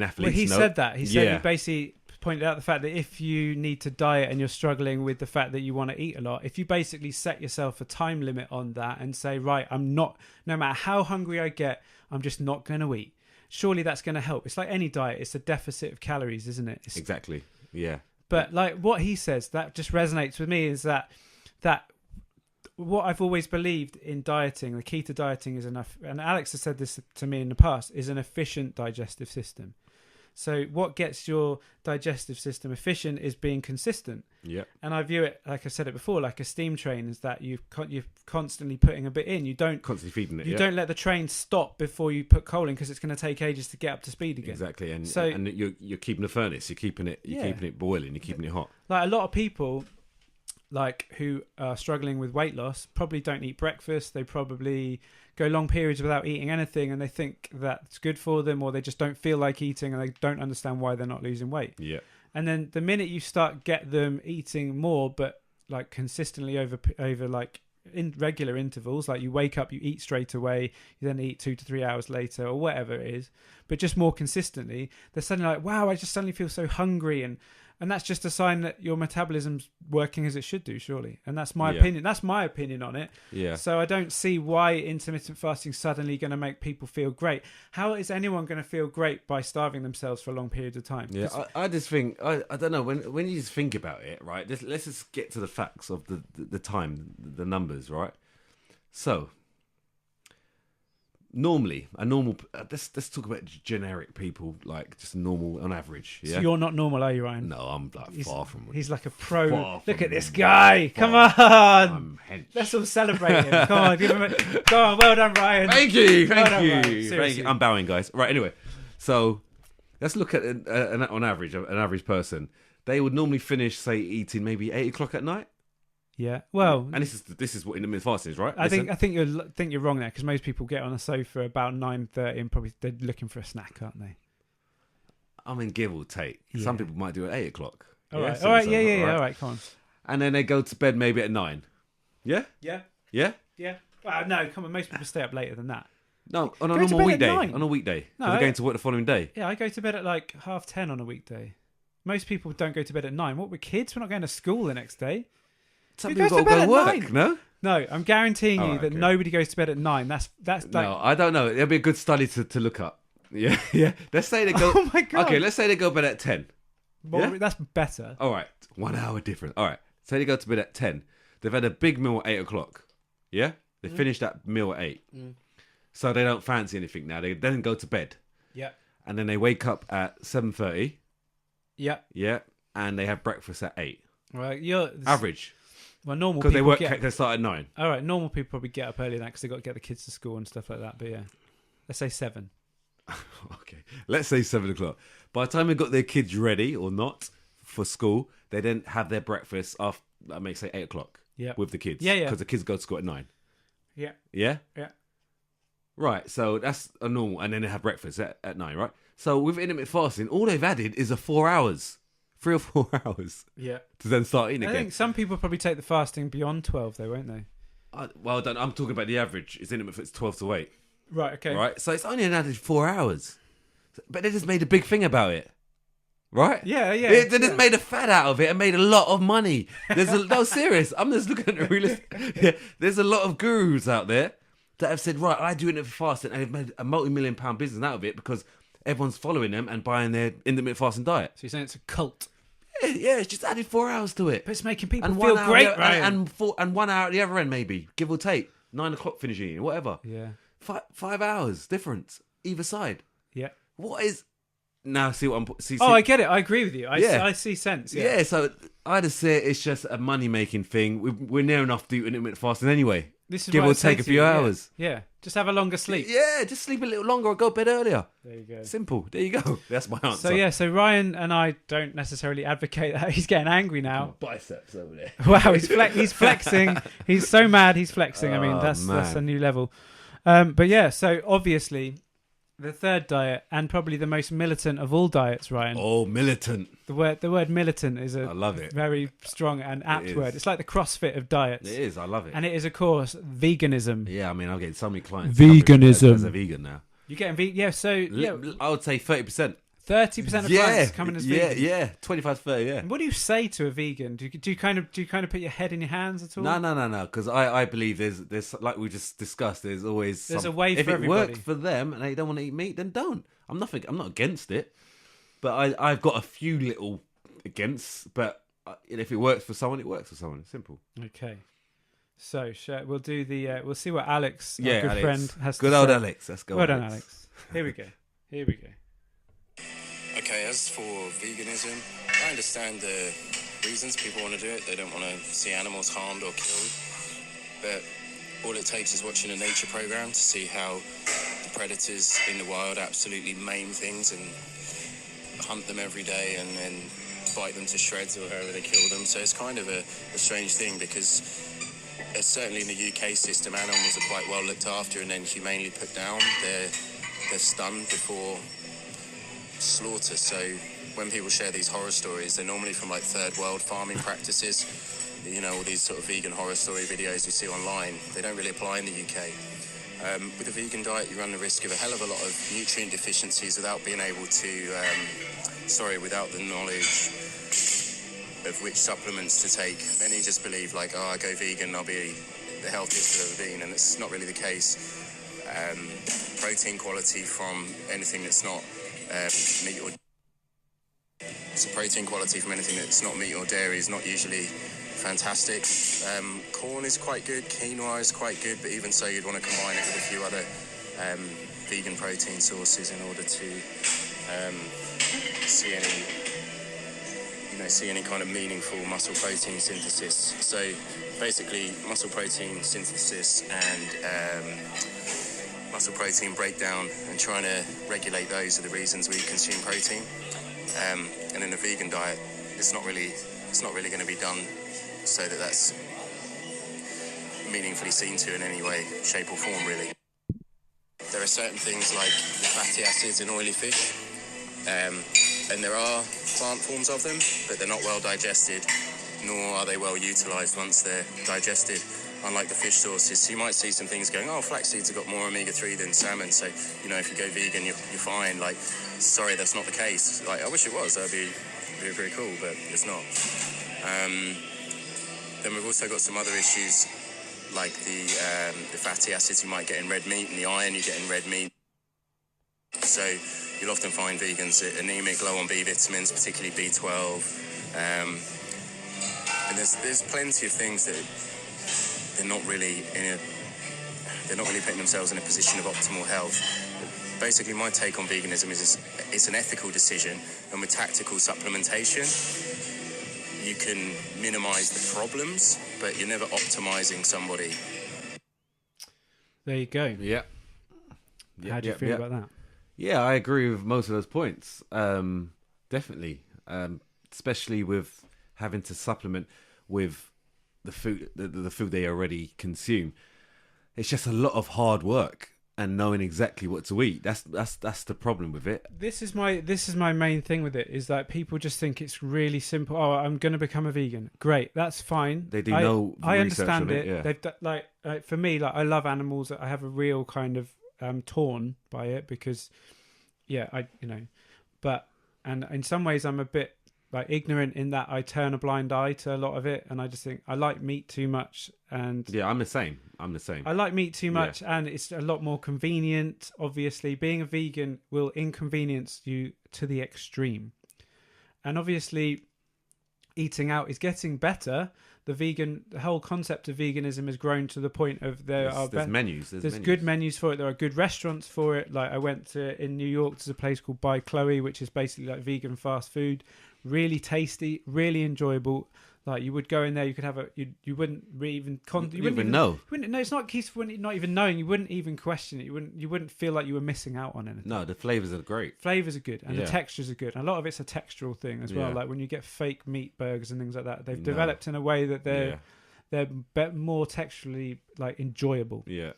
athletes. Well, he said that. He said he basically pointed out the fact that if you need to diet and you're struggling with the fact that you want to eat a lot, if you basically set yourself a time limit on that and say, right, no matter how hungry I get, I'm just not going to eat. Surely that's going to help. It's like any diet. It's a deficit of calories, isn't it? Exactly. Yeah. But like what he says, that just resonates with me, is that what I've always believed in dieting, the key to dieting is enough, and Alex has said this to me in the past, is an efficient digestive system. So what gets your digestive system efficient is being consistent. Yeah. And I view it, like I said it before, like a steam train, is that you're constantly putting a bit in. You don't constantly feeding it. You don't let the train stop before you put coal in, because it's going to take ages to get up to speed again. Exactly. And you're keeping the furnace. You're keeping it boiling. You're keeping it hot. Like a lot of people, like who are struggling with weight loss, probably don't eat breakfast. They probably go long periods without eating anything, and they think that's good for them, or they just don't feel like eating, and they don't understand why they're not losing weight. Yeah. And then the minute you start get them eating more, but like consistently over like in regular intervals, like you wake up, you eat straight away, you then eat 2 to 3 hours later, or whatever it is, but just more consistently, they're suddenly like, wow, I just suddenly feel so hungry, and that's just a sign that your metabolism's working as it should do, surely. And that's my opinion. That's my opinion on it. Yeah. So I don't see why intermittent fasting is suddenly going to make people feel great. How is anyone going to feel great by starving themselves for a long period of time? Yeah, I just think, I don't know, when you just think about it, right, let's just get to the facts of the time, the numbers, right? So, normally, let's talk about generic people, like just normal on average. Yeah? So you're not normal, are you, Ryan? No, I'm like far from. He's like a pro. Look at this far guy. Come on. I'm hench. Let's all celebrate him. Come on, give him go on, well done, Ryan. Thank you. Thank you. I'm bowing, guys. Right, anyway. So, let's look at on average, an average person. They would normally finish, say, eating maybe 8 o'clock at night. Yeah, well, and this is what intermittent fasting is, right? I think you're wrong there, because most people get on a sofa about 9:30 and probably they're looking for a snack, aren't they? I mean, give or take. Yeah. Some people might do it at 8 o'clock. All right, all right, come on. And then they go to bed maybe at 9. Yeah. Well, no, come on. Most people stay up later than that. No, on a normal weekday. On a weekday, no, they're going to work the following day. Yeah, I go to bed at like 10:30 on a weekday. Most people don't go to bed at 9. What, we're kids? We're not going to school the next day. Some people got to go to work, 9? No, I'm guaranteeing you that nobody goes to bed at 9. That's like... No, I don't know. It'll be a good study to look up. Yeah. Let's say they go... Oh my God. Okay, let's say they go to bed at 10. Well, yeah? That's better. All right. 1 hour difference. All right. Say they go to bed at 10. They've had a big meal at 8 o'clock. Yeah? They finish that meal at 8. So they don't fancy anything now. They then go to bed. Yeah. And then they wake up at 7:30. Yeah. Yeah. And they have breakfast at 8. Right, Average. Well, normal Because people they start at 9. All right, normal people probably get up earlier than that because they've got to get the kids to school and stuff like that. But yeah, let's say 7. Okay, let's say 7 o'clock. By the time they've got their kids ready or not for school, they then have their breakfast after, I may say 8 o'clock. Yeah. With the kids. Yeah. Because the kids go to school at 9. Yeah. Yeah? Yeah. Right, so that's a normal, and then they have breakfast at 9, right? So with intermittent fasting, all they've added is 4 hours. 3 or 4 hours. Yeah. To then start eating I again. think some people probably take the fasting beyond 12 though, won't they? Well done. I'm talking about the average. It's intermittent, it's 12 to 8. Right, okay. Right? So it's only an added 4 hours. But they just made a big thing about it. Right? Yeah. They just made a fad out of it and made a lot of money. No, serious. I'm just looking at the realistic. Yeah, there's a lot of gurus out there that have said, right, I do intermittent fasting, and they've made a multi-million-pound business out of it because everyone's following them and buying their intermittent fasting diet. So you're saying it's a cult? Yeah, it's just added 4 hours to it. But it's making people And feel 1 hour great, at the- Ryan. and 1 hour at the other end, maybe, give or take. 9 o'clock finishing eating, whatever. Yeah. 5 hours difference either side. Yeah. What is now? See what I'm. See, Oh, I get it. I agree with you. I see sense. yeah. So I just say it's just a money making thing. We're near enough to do intermittent fasting anyway. This is give what or I say take a to few you, hours. Yeah. Just have a longer sleep. Yeah, just sleep a little longer or go to bed earlier. There you go. Simple. There you go. That's my answer. So Ryan and I don't necessarily advocate that. He's getting angry now. Biceps over there. Wow, he's flexing. He's so mad. He's flexing. I mean, Oh, that's a man. new level. But yeah, so obviously, the third diet and probably the most militant of all diets, Ryan. Oh, militant. The word militant is I love it. very strong and apt is. word. It's like the CrossFit of diets. It is. I love it. And it is, of course, veganism. Yeah, I mean, I'm getting so many clients. Veganism. As a vegan now. You're getting vegan. Yeah, so yeah, I would say 30%. 30% of clients coming as vegan. Yeah. 25 to 30, yeah. What do you say to a vegan? Do you kind of put your head in your hands at all? No. Because I believe there's like we just discussed. There's always a way if for it everybody. works for them and they don't want to eat meat, then don't. I'm not against it, but I've got a few little against. But if it works for someone, it works for someone. It's simple. Okay. So we'll do the we'll see what Alex, our good Alex. friend, has Good to old say. Alex. Let's go. Well done, Alex. Here we go. Okay, as for veganism, I understand the reasons people want to do it. They don't want to see animals harmed or killed. But all it takes is watching a nature program to see how the predators in the wild absolutely maim things and hunt them every day and then bite them to shreds or however they kill them. So it's kind of a strange thing because certainly in the UK system, animals are quite well looked after and then humanely put down. They're stunned before slaughter. So when people share these horror stories, they're normally from like third world farming practices. You know, all these sort of vegan horror story videos you see online, they don't really apply in the UK. With a vegan diet, you run the risk of a hell of a lot of nutrient deficiencies without being able to, without the knowledge of which supplements to take. Many just believe like, I go vegan, I'll be the healthiest I've ever been, and it's not really the case. Protein quality from anything that's not meat or protein quality from anything that's not meat or dairy is not usually fantastic. Corn is quite good, quinoa is quite good, but even so, you'd want to combine it with a few other vegan protein sources in order to see any kind of meaningful muscle protein synthesis. So basically, muscle protein synthesis and muscle protein breakdown and trying to regulate those are the reasons we consume protein. And in a vegan diet, it's not really going to be done so that that's meaningfully seen to in any way, shape or form, really. There are certain things like the fatty acids in oily fish, and there are plant forms of them, but they're not well digested, nor are they well utilised once they're digested, unlike the fish sources. So you might see some things going, flax seeds have got more omega-3 than salmon, so, if you go vegan, you're fine. Like, sorry, that's not the case. Like, I wish it was. That'd be very cool, but it's not. Then we've also got some other issues, like the fatty acids you might get in red meat and the iron you get in red meat. So you'll often find vegans anemic, low on B vitamins, particularly B12. And there's plenty of things that they're not really putting themselves in a position of optimal health. Basically, my take on veganism is it's an ethical decision, and with tactical supplementation, you can minimise the problems, but you're never optimising somebody. There you go. Yeah. How do you feel about that? Yeah, I agree with most of those points. Definitely, especially with having to supplement with the food, the food they already consume. It's just a lot of hard work and knowing exactly what to eat. That's the problem with it. This is my main thing with it, is that people just think it's really simple. Oh, I'm going to become a vegan. Great, that's fine. They do no I research understand on it. yeah. They've like for me, like I love animals. I have a real kind of torn by it because, but and in some ways I'm a bit like ignorant in that I turn a blind eye to a lot of it, and I just think I like meat too much. And Yeah, I'm the same. I like meat too much, and it's a lot more convenient. Obviously, being a vegan will inconvenience you to the extreme. And obviously, eating out is getting better. The whole concept of veganism has grown to the point of There's menus. There's good menus for it. There are good restaurants for it. Like I went to in New York, there's a place called By Chloe, which is basically like vegan fast food. Really tasty, really enjoyable. Like you would go in there, you could have you wouldn't even know. No, it's not case for not even knowing. You wouldn't even question it. You wouldn't feel like you were missing out on anything. No, the flavors are great. Flavors are good, and the textures are good. And a lot of it's a textural thing as well. Yeah. Like when you get fake meat burgers and things like that, they've developed in a way that they're more texturally like enjoyable. Yeah.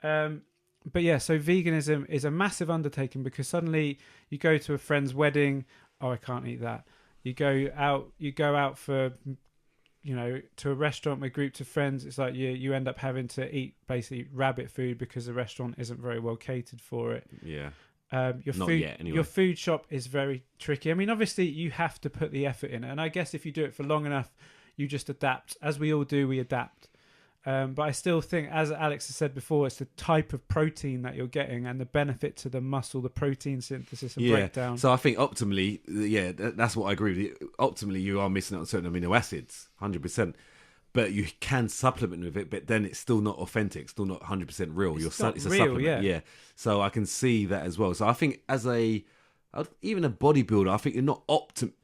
But yeah, so veganism is a massive undertaking because suddenly you go to a friend's wedding. Oh, I can't eat that. You go out for, to a restaurant with groups of friends. It's like you end up having to eat basically rabbit food because the restaurant isn't very well catered for it. Yeah. Your food shop is very tricky. I mean, obviously you have to put the effort in, and I guess if you do it for long enough, you just adapt. As we all do, we adapt. But I still think, as Alex has said before, it's the type of protein that you're getting and the benefit to the muscle, the protein synthesis and breakdown. So I think optimally, that's what I agree with you. Optimally, you are missing out on certain amino acids, 100%. But you can supplement with it, but then it's still not authentic, still not 100% real. It's a real, supplement, yeah. So I can see that as well. So I think even a bodybuilder, I think you're not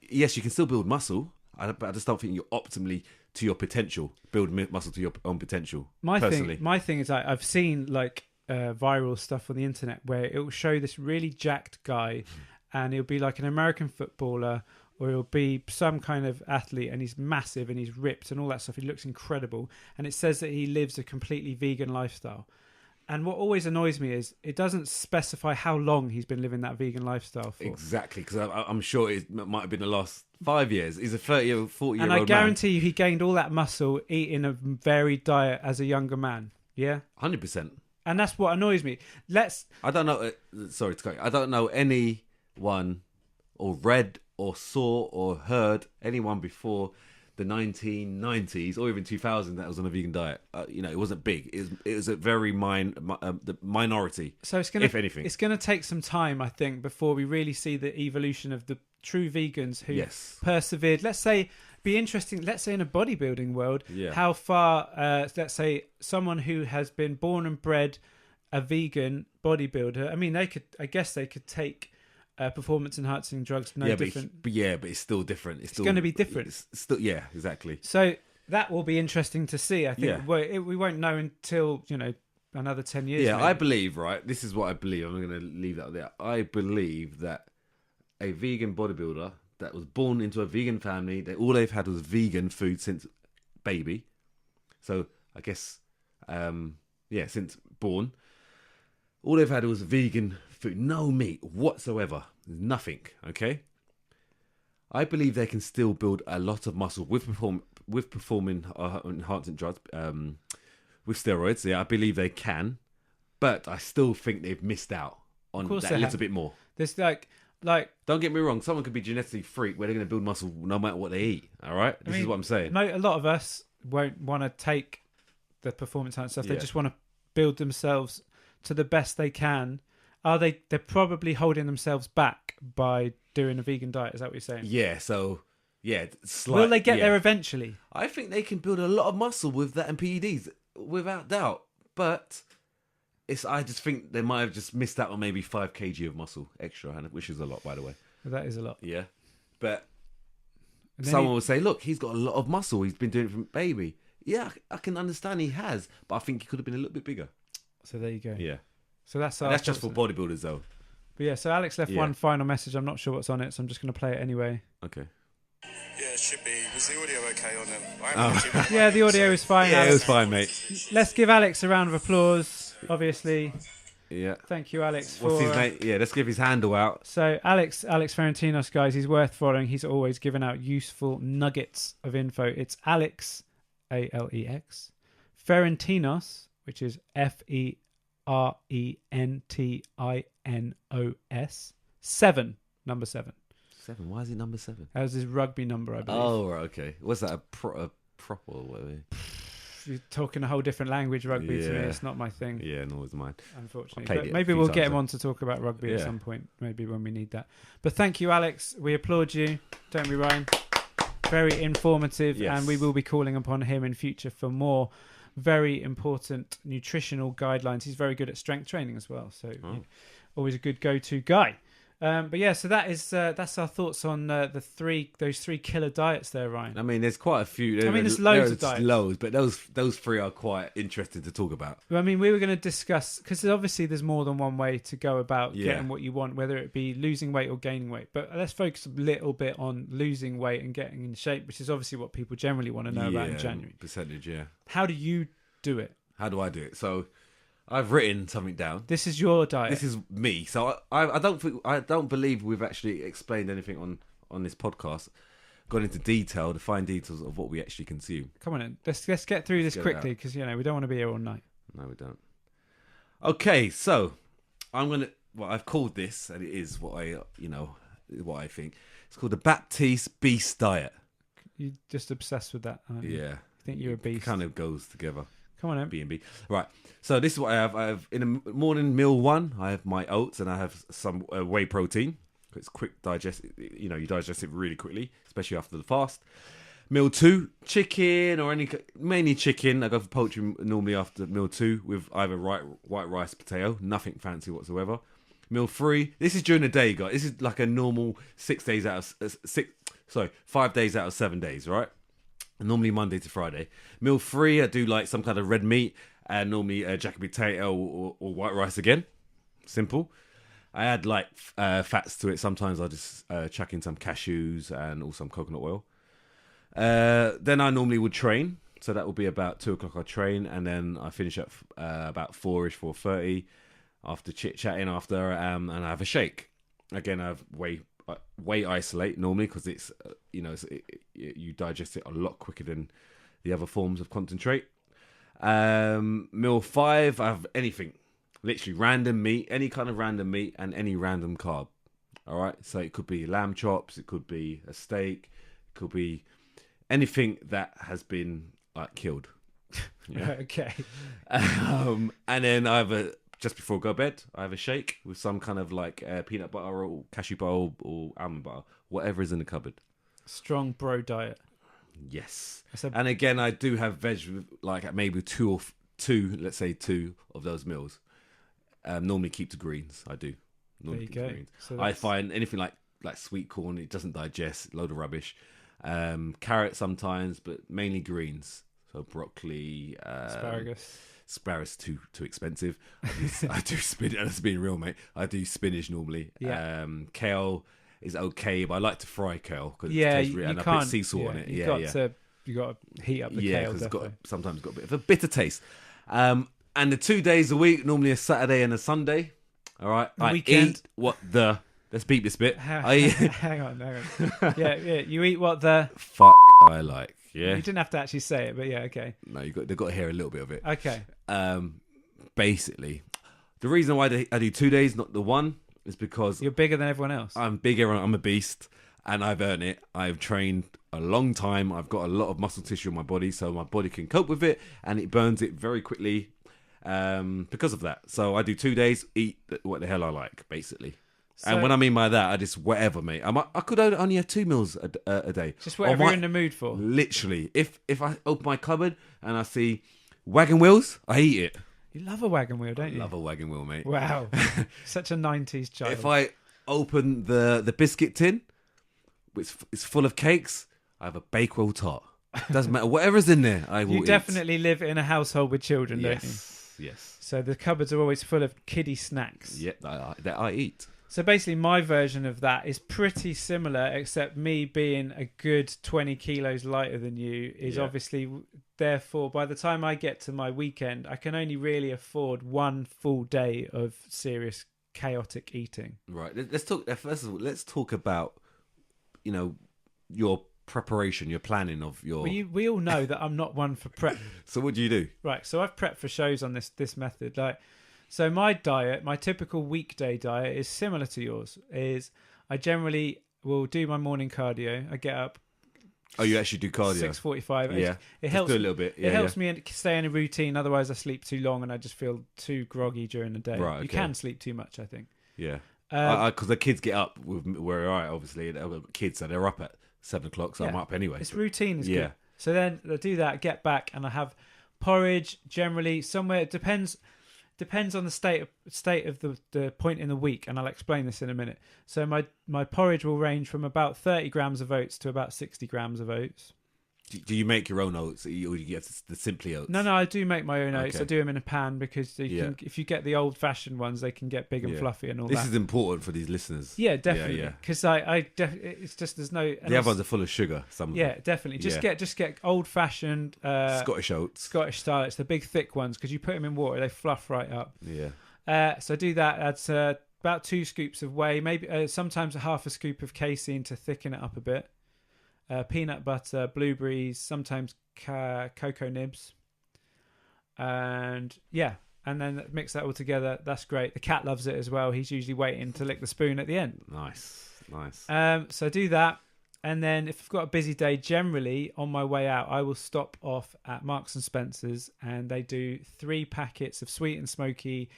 Yes, you can still build muscle, but I just don't think you're optimally to your potential, build muscle to your own potential. My thing is, I've seen like viral stuff on the internet where it will show this really jacked guy, and he'll be like an American footballer, or he'll be some kind of athlete, and he's massive and he's ripped and all that stuff. He looks incredible, and it says that he lives a completely vegan lifestyle. And what always annoys me is it doesn't specify how long he's been living that vegan lifestyle for. Exactly, because I'm sure it might have been the last 5 years. He's a 30 or 40 year old man. And I guarantee you he gained all that muscle eating a varied diet as a younger man. Yeah? 100%. And that's what annoys me. I don't know, sorry to cut you. I don't know anyone or read or saw or heard anyone before the 1990s or even 2000 that was on a vegan diet. It wasn't big. It was a very the minority. So it's if anything, it's going to take some time, I think, before we really see the evolution of the true vegans who persevered. Let's say, be interesting. Let's say in a bodybuilding world, how far? Let's say someone who has been born and bred a vegan bodybuilder. I mean, I guess they could take performance enhancing drugs. Different. But it's still different. It's going to be different. It's still, exactly. So that will be interesting to see. I think we won't know until another 10 years. Yeah, maybe. I believe, right. This is what I believe. I'm going to leave that there. I believe that a vegan bodybuilder that was born into a vegan family, all they've had was vegan food since baby. So I guess, since born, all they've had was vegan food, no meat whatsoever, nothing. Okay, I believe they can still build a lot of muscle with performing enhancing drugs, with steroids. Yeah, I believe they can, but I still think they've missed out on that a little bit more. There's like, don't get me wrong, someone could be genetically freak where they're going to build muscle no matter what they eat. All right, this is what I'm saying. A lot of us won't want to take the performance enhancing stuff. They just want to build themselves to the best they can. They're probably holding themselves back by doing a vegan diet. Is that what you're saying? Yeah. So will they get there eventually? I think they can build a lot of muscle with that and PEDs without doubt. But I just think they might have just missed out on maybe 5 kg of muscle extra, which is a lot, by the way. That is a lot. Yeah, but someone will say, look, he's got a lot of muscle. He's been doing it from baby. Yeah, I can understand he has, but I think he could have been a little bit bigger. So there you go. Yeah. So that's just for bodybuilders, though. But yeah, so Alex left one final message. I'm not sure what's on it, so I'm just going to play it anyway. Okay. Yeah, it should be. Was the audio okay on them? Yeah, the audio is fine. Yeah, Alex. it was fine, mate. Let's give Alex a round of applause, obviously. Yeah. Thank you, Alex. What's his name? Yeah, let's give his handle out. So Alex Ferentinos, guys, he's worth following. He's always given out useful nuggets of info. It's Alex, Alex, Ferentinos, which is Ferentinos, 7, number 7. 7. Why is it number 7? That was his rugby number, I believe. Oh, right, okay. Was that a proper or whatever? You're talking a whole different language, rugby, to me. It's not my thing. Yeah, nor is mine. Unfortunately. But maybe we'll get him on to talk about rugby at some point, maybe when we need that. But thank you, Alex. We applaud you. Don't we, Ryan? Very informative, and we will be calling upon him in future for more very important nutritional guidelines. He's very good at strength training as well, so always a good go-to guy. But yeah, so that's our thoughts on those three killer diets there, Ryan. I mean, there's quite a few. There's loads of diets. Loads, but those 3 are quite interesting to talk about. I mean, we were going to discuss, because obviously there's more than one way to go about getting what you want, whether it be losing weight or gaining weight. But let's focus a little bit on losing weight and getting in shape, which is obviously what people generally want to know about in January. Percentage, yeah. How do you do it? How do I do it? So I've written something down. This is your diet. This is me. So I don't believe we've actually explained anything on this podcast, gone into detail, the fine details of what we actually consume. Come on in. Let's get through this quickly, because we don't want to be here all night. No, we don't. Okay, so I've called this, and it is what I think. It's called the Baptiste Beast Diet. You're just obsessed with that, aren't you? Yeah. You think you're a beast. It kind of goes together. Come on in. B&B. Right. So this is what I have. I have in the morning meal 1, I have my oats and I have some whey protein. It's quick digest. You digest it really quickly, especially after the fast. Meal 2, chicken or mainly chicken. I go for poultry normally after meal 2 with either white rice, potato, nothing fancy whatsoever. Meal 3, this is during the day, guys. This is like a normal 5 days out of 7 days, right? Normally Monday to Friday. Meal 3, I do like some kind of red meat and normally jacket potato or white rice again. Simple. I add like fats to it. Sometimes I just chuck in some cashews and also some coconut oil. Then I normally would train. So that will be about 2 o'clock I train. And then I finish at about 4ish, 4:30 after chit-chatting after. And I have a shake. Again, I have whey isolate normally because it's you digest it a lot quicker than the other forms of concentrate. Meal 5, I have anything, literally random meat, any kind of random meat and any random carb. All right, so it could be lamb chops, it could be a steak, it could be anything that has been like killed. Okay. And then I have just before I go to bed, I have a shake with some kind of like peanut butter or cashew butter or almond butter, whatever is in the cupboard. Strong bro diet. Yes. And again, I do have veg with like maybe two of those meals. Normally keep to greens. I do. Normally there you go. Greens. So I find anything like sweet corn, it doesn't digest, load of rubbish. Carrot sometimes, but mainly greens. So broccoli, asparagus too expensive. I do spinach. That's being real, mate. I do spinach normally. Yeah. Kale is okay, but I like to fry kale because it tastes really, and I put sea salt on it. You got to heat up the kale. Because sometimes got a bit of a bitter taste. And the 2 days a week, normally a Saturday and a Sunday. All right, weekend. Eat let's beep this bit. Hang on. Yeah. You eat what the fuck I like. Yeah. You didn't have to actually say it, but yeah, okay. No, they've got to hear a little bit of it. Okay. Basically, the reason why I do 2 days, not the one, is because you're bigger than everyone else. I'm bigger. I'm a beast, and I've earned it. I've trained a long time. I've got a lot of muscle tissue in my body, so my body can cope with it, and it burns it very quickly because of that. So I do 2 days, eat what the hell I like, basically. So, and what I mean by that, I just whatever, mate. I could only have 2 meals a day. Just whatever you're in the mood for. Literally, if I open my cupboard and I see wagon wheels, I eat it. You love a wagon wheel, don't you? I love a wagon wheel, mate. Wow, such a 90s child. If I open the biscuit tin, which is full of cakes, I have a Bakewell tart. Doesn't matter. Whatever's in there, I will You eat. definitely live in a household with children, don't you? Yes. So the cupboards are always full of kiddie snacks. Yeah, that I eat. So basically my version of that is pretty similar, except me being a good 20 kilos lighter than you is obviously, therefore, by the time I get to my weekend, I can only really afford one full day of serious chaotic eating. Right. Let's talk. First of all, let's talk about, your preparation, your planning of your. We all know that I'm not one for prep. So what do you do? Right. So I've prepped for shows on this method. So my diet, my typical weekday diet is similar to yours. Is I generally will do my morning cardio. I get up. Oh, you actually do cardio? 6:45. Yeah. It helps. Do a little bit. Yeah, it helps me stay in a routine. Otherwise, I sleep too long and I just feel too groggy during the day. Right. Okay. You can sleep too much, I think. Yeah. Because the kids get up with where I obviously I've got kids, so they're up at 7 o'clock. So I'm up anyway. It's routine is good. So then I do that, get back, and I have porridge generally somewhere. It depends on the state of the point in the week, and I'll explain this in a minute. So my porridge will range from about 30 grams of oats to about 60 grams of oats. Do you make your own oats, or you get the Simply oats? No, I do make my own oats. Okay. I do them in a pan because if you get the old-fashioned ones, they can get big and fluffy and all this that. This is important for these listeners. Yeah, definitely. Because it's just there's no. The other ones are full of sugar. Some of them. Definitely. Just get old-fashioned Scottish oats, Scottish style. It's the big thick ones because you put them in water, they fluff right up. Yeah. So I do that. That's about 2 scoops of whey, maybe sometimes a half a scoop of casein to thicken it up a bit. Peanut butter, blueberries, sometimes cocoa nibs, and then mix that all together. That's great. The cat loves it as well. He's usually waiting to lick the spoon at the end. Nice. So I do that, and then if I've got a busy day, generally on my way out, I will stop off at Marks and Spencer's, and they do 3 packets of sweet and smoky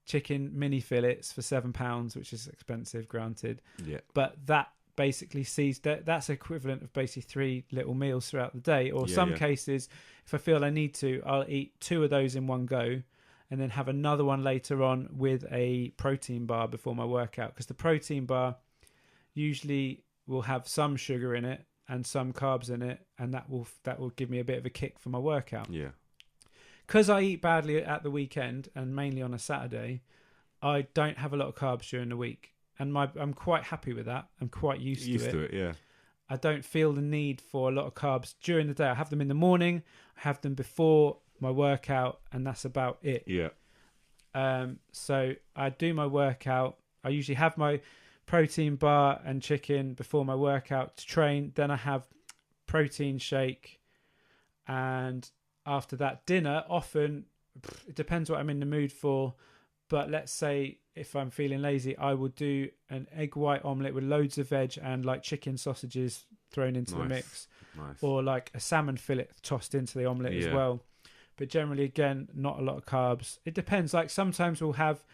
chicken mini fillets for £7, which is expensive, granted. Yeah. But that basically sees that's equivalent of basically 3 little meals throughout the day, or some cases if I feel I need to, I'll eat 2 of those in one go and then have another one later on with a protein bar before my workout, because the protein bar usually will have some sugar in it and some carbs in it, and that will give me a bit of a kick for my workout. Because I eat badly at the weekend and mainly on a Saturday, I don't have a lot of carbs during the week. And I'm quite happy with that. I'm quite used to it. Yeah. I don't feel the need for a lot of carbs during the day. I have them in the morning. I have them before my workout, and that's about it. Yeah. So I do my workout. I usually have my protein bar and chicken before my workout to train. Then I have protein shake, and after that dinner, often it depends what I'm in the mood for. But let's say if I'm feeling lazy, I will do an egg white omelette with loads of veg and like chicken sausages thrown into the mix. Nice. Or like a salmon fillet tossed into the omelette as well. But generally, again, not a lot of carbs. It depends. Like sometimes we'll have,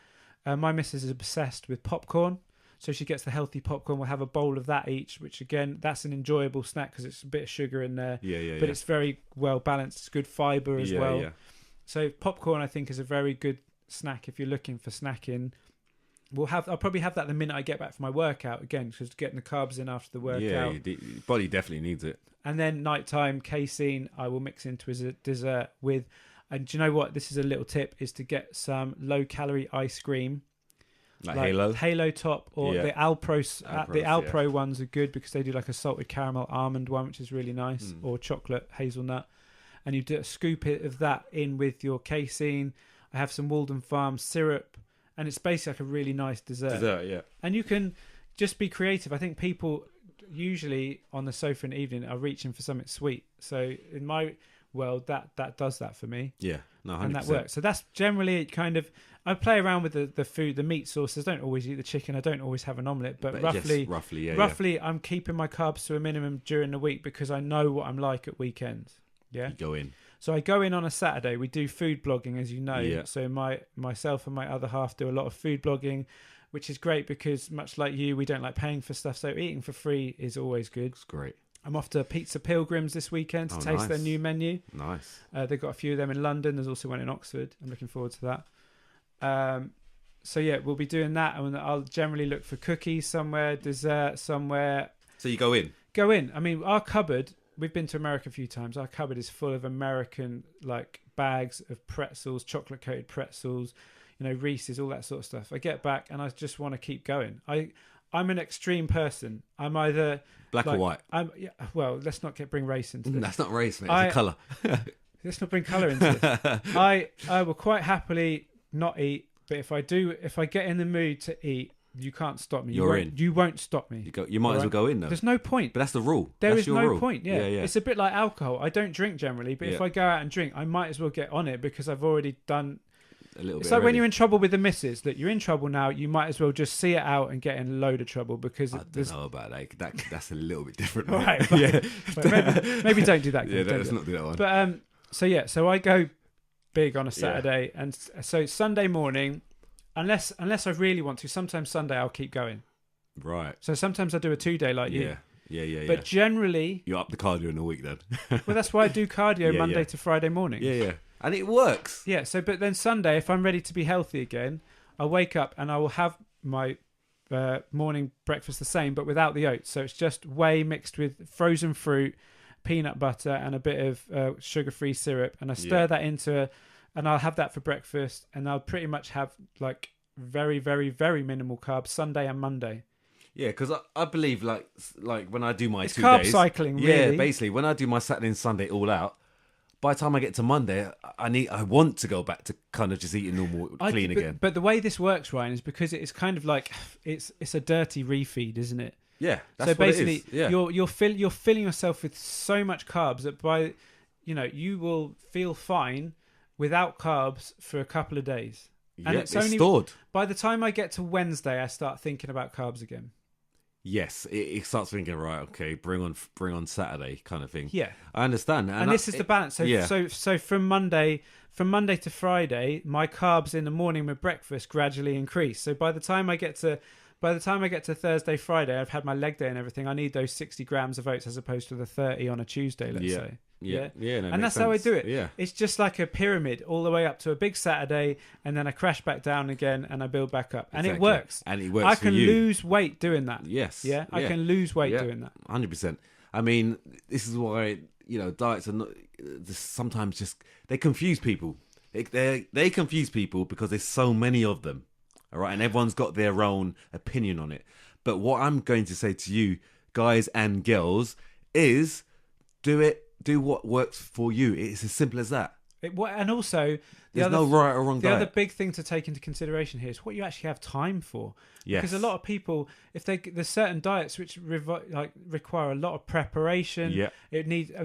my missus is obsessed with popcorn. So she gets the healthy popcorn. We'll have a bowl of that each, which again, that's an enjoyable snack because it's a bit of sugar in there. But it's very well balanced. It's good fibre as well. Yeah. So popcorn, I think, is a very good snack if you're looking for snacking. I'll probably have that the minute I get back from my workout again, because getting the carbs in after the workout. Yeah, your body definitely needs it. And then nighttime casein, I will mix into as a dessert with. And do you know what? This is a little tip: is to get some low-calorie ice cream, like Halo Top, or the Alpro. The Alpro ones are good because they do like a salted caramel almond one, which is really nice, or chocolate hazelnut. And you do a scoop of that in with your casein. I have some Walden Farms syrup. And it's basically like a really nice dessert. And you can just be creative. I think people usually on the sofa in the evening are reaching for something sweet. So in my world, that does that for me. Yeah, no, 100%. And that works. So that's generally kind of, I play around with the food, the meat sources. I don't always eat the chicken. I don't always have an omelette. But roughly, I'm keeping my carbs to a minimum during the week because I know what I'm like at weekends. Yeah. You go in. So I go in on a Saturday. We do food blogging, as you know. Yeah. So myself and my other half do a lot of food blogging, which is great because much like you, we don't like paying for stuff. So eating for free is always good. It's great. I'm off to Pizza Pilgrims this weekend to taste their new menu. Nice. They've got a few of them in London. There's also one in Oxford. I'm looking forward to that. So yeah, we'll be doing that. And I'll generally look for cookies somewhere, dessert somewhere. So you go in? go in. I mean, our cupboard. We've been to America a few times. Our cupboard is full of American like bags of pretzels, chocolate coated pretzels, Reese's, all that sort of stuff. I get back and I just want to keep going. I'm an extreme person. I'm either black or white. Well, let's not bring race into this. That's not race, mate. It's a colour. Let's not bring colour into this. I will quite happily not eat, but if I get in the mood to eat, you can't stop me. You won't stop me. You might as well go in though. There's no point. But that's the rule. There that's is your no rule. point. Yeah. It's a bit like alcohol. I don't drink generally, but if I go out and drink, I might as well get on it because I've already done a little bit. It's like when you're in trouble with the missus, that you're in trouble now, you might as well just see it out and get in a load of trouble because I don't know about that. That's a little bit different. Right. Yeah. maybe don't do that. Yeah, let's not do that one. But so I go big on a Saturday, and so Sunday morning, unless I really want to, sometimes Sunday I'll keep going. Right. So sometimes I do a 2-day like you. Yeah. But generally, you up the cardio in the week then. Well, that's why I do cardio Monday to Friday morning. Yeah. And it works. Yeah. So, but then Sunday, if I'm ready to be healthy again, I'll wake up and I will have my morning breakfast the same, but without the oats. So it's just whey mixed with frozen fruit, peanut butter, and a bit of sugar-free syrup, and I stir that into, and I'll have that for breakfast, and I'll pretty much have like very, very, very minimal carbs Sunday and Monday. Yeah, because I believe like when I do my it's 2 carb days, cycling. Really. Yeah, basically when I do my Saturday and Sunday all out, by the time I get to Monday, I want to go back to kind of just eating normal, clean again. But the way this works, Ryan, is because it's kind of like it's a dirty refeed, isn't it? Yeah. That's so basically, what it is. Yeah. you're filling yourself with so much carbs that by you will feel fine without carbs for a couple of days. And it's only stored. By the time I get to Wednesday, I start thinking about carbs again. Yes, it starts thinking, right, okay, bring on Saturday kind of thing. Yeah, I understand, and this is the balance. So from Monday to Friday, my carbs in the morning with breakfast gradually increase. So by the time I get to Thursday, Friday, I've had my leg day and everything. I need those 60 grams of oats as opposed to the 30 on a Tuesday, let's say. Yeah. No, and that's sense. how I do it. Yeah. It's just like a pyramid all the way up to a big Saturday, and then I crash back down again and I build back up. And it works. And it works I for can you. lose weight doing that. Yes. Yeah. I can lose weight doing that. 100%. I mean, this is why, diets are not sometimes just, they confuse people. They confuse people because there's so many of them. All right. And everyone's got their own opinion on it. But what I'm going to say to you, guys and girls, is do what works for you. It's as simple as that. And also, there's no right or wrong diet. The other big thing to take into consideration here is what you actually have time for. Yes. Because a lot of people, there's certain diets which require a lot of preparation. Yeah.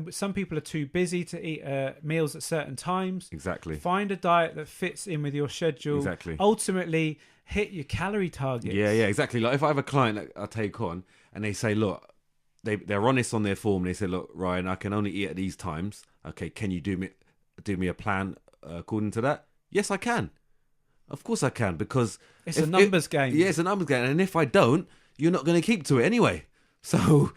Some people are too busy to eat meals at certain times. Exactly. Find a diet that fits in with your schedule. Exactly. Ultimately, hit your calorie targets. Yeah, exactly. Like if I have a client that I take on and they say, look, they're honest on their form. They say, look, Ryan, I can only eat at these times. Okay, can you do me a plan according to that? Yes, I can. Of course I can, because it's a numbers game. Yeah, it's a numbers game. And if I don't, you're not going to keep to it anyway. So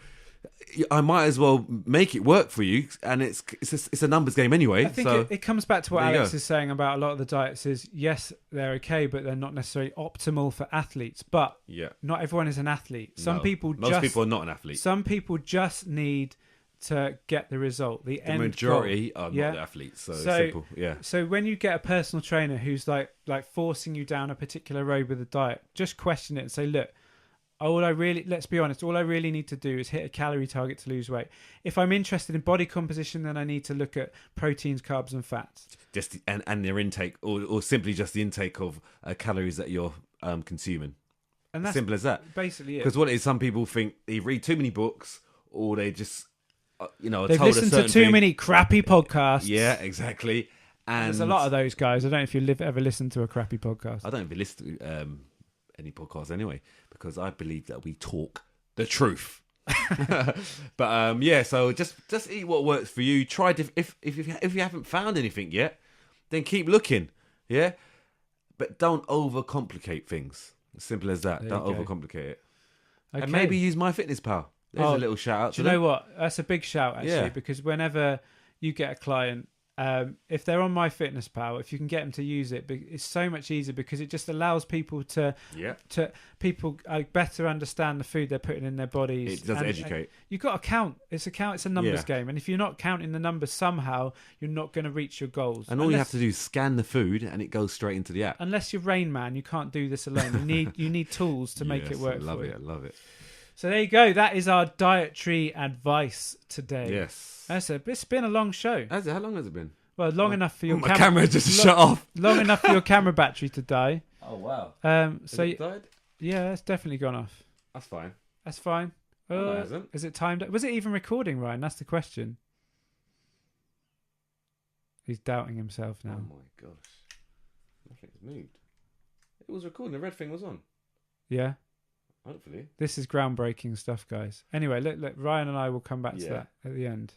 I might as well make it work for you. And it's a numbers game anyway. I think it comes back to what Alex is saying about a lot of the diets is, yes, they're okay, but they're not necessarily optimal for athletes. But not everyone is an athlete. Most people are not an athlete. Some people just need to get the result. The end majority goal. are not athletes. So simple. Yeah. So when you get a personal trainer who's like forcing you down a particular road with a diet, just question it and say, look, let's be honest, all I really need to do is hit a calorie target to lose weight. If I'm interested in body composition, then I need to look at proteins, carbs, and fats. And their intake, or simply just the intake of calories that you're consuming. And that's simple as that. Basically it. Because what it is, some people think they read too many books, or they just, they've listened to too many crappy podcasts. Yeah, exactly. And there's a lot of those guys. I don't know if you ever listened to a crappy podcast. I don't even listen to any podcast anyway, because I believe that we talk the truth. But so just eat what works for you. Try if you haven't found anything yet, then keep looking. Yeah, but don't overcomplicate things. As simple as that. Don't overcomplicate it. Okay. And maybe use MyFitnessPal. There's a little shout out. Do you know what? That's a big shout actually, because whenever you get a client if they're on MyFitnessPal, if you can get them to use it, it's so much easier because it just allows people to better understand the food they're putting in their bodies. It does educate. And you've got to count. It's a numbers game, and if you're not counting the numbers somehow, you're not going to reach your goals. And all you have to do is scan the food, and it goes straight into the app. Unless you're Rain Man, you can't do this alone. You need tools to make it work for you. I love it. So there you go. That is our dietary advice today. Yes. It's been a long show. How long has it been? Well, long enough for your my camera just shut off. Long enough for your camera battery to die. Oh wow. So it died? Yeah, it's definitely gone off. That's fine. That's fine. No, it hasn't. Is it timed? Was it even recording, Ryan? That's the question. He's doubting himself now. Oh my gosh. Nothing's moved. It was recording. The red thing was on. Yeah. Hopefully. This is groundbreaking stuff, guys. Anyway, look, Ryan and I will come back to that at the end.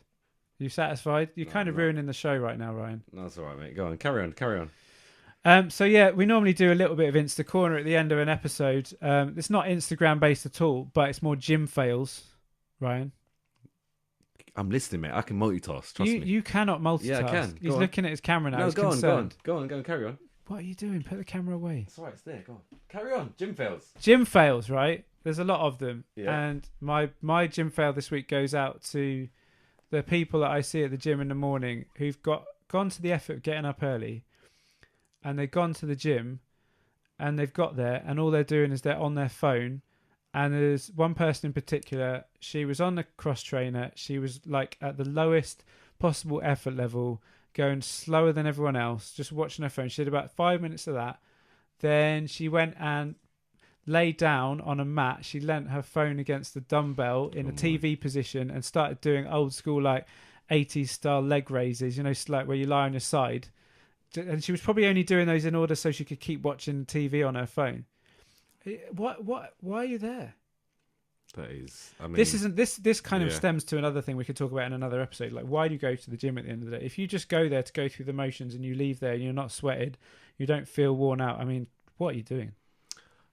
You satisfied? You're kind of ruining the show right now, Ryan. No, that's all right, mate. Go on. Carry on. So yeah, we normally do a little bit of Insta Corner at the end of an episode. It's not Instagram based at all, but it's more gym fails. Ryan, I'm listening, mate. I can multitask. Trust me. You cannot multitask. Yeah, I can. He's looking at his camera now. No, He's go concerned. on. Carry on. What are you doing? Put the camera away. That's all right. It's there. Go on. Carry on. Gym fails. Gym fails, right? There's a lot of them, Yeah. and my gym fail this week goes out to the people that I see at the gym in the morning who've gone to the effort of getting up early, and they've gone to the gym, and they've got there, and all they're doing is they're on their phone. And there's one person in particular, she was on the cross trainer. She was like at the lowest possible effort level, going slower than everyone else, just watching her phone. She did about 5 minutes of that. Then she went and lay down on a mat. She leant her phone against the dumbbell in a TV position and started doing old school like 80s style leg raises, like where you lie on your side. And she was probably only doing those in order so she could keep watching TV on her phone. Why are you there? That is, I mean, this kind of stems to another thing we could talk about in another episode. Like, why do you go to the gym at the end of the day? If you just go there to go through the motions and you leave there and you're not sweated, you don't feel worn out. I mean, what are you doing?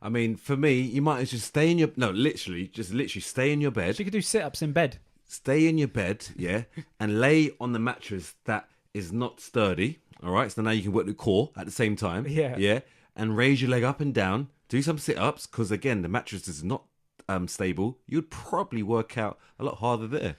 I mean, for me, you might as well just stay in your... No, literally stay in your bed. So you could do sit-ups in bed. Stay in your bed, yeah, and lay on the mattress that is not sturdy, all right? So now you can work the core at the same time. Yeah, and raise your leg up and down. Do some sit-ups, because, again, the mattress is not stable. You'd probably work out a lot harder there.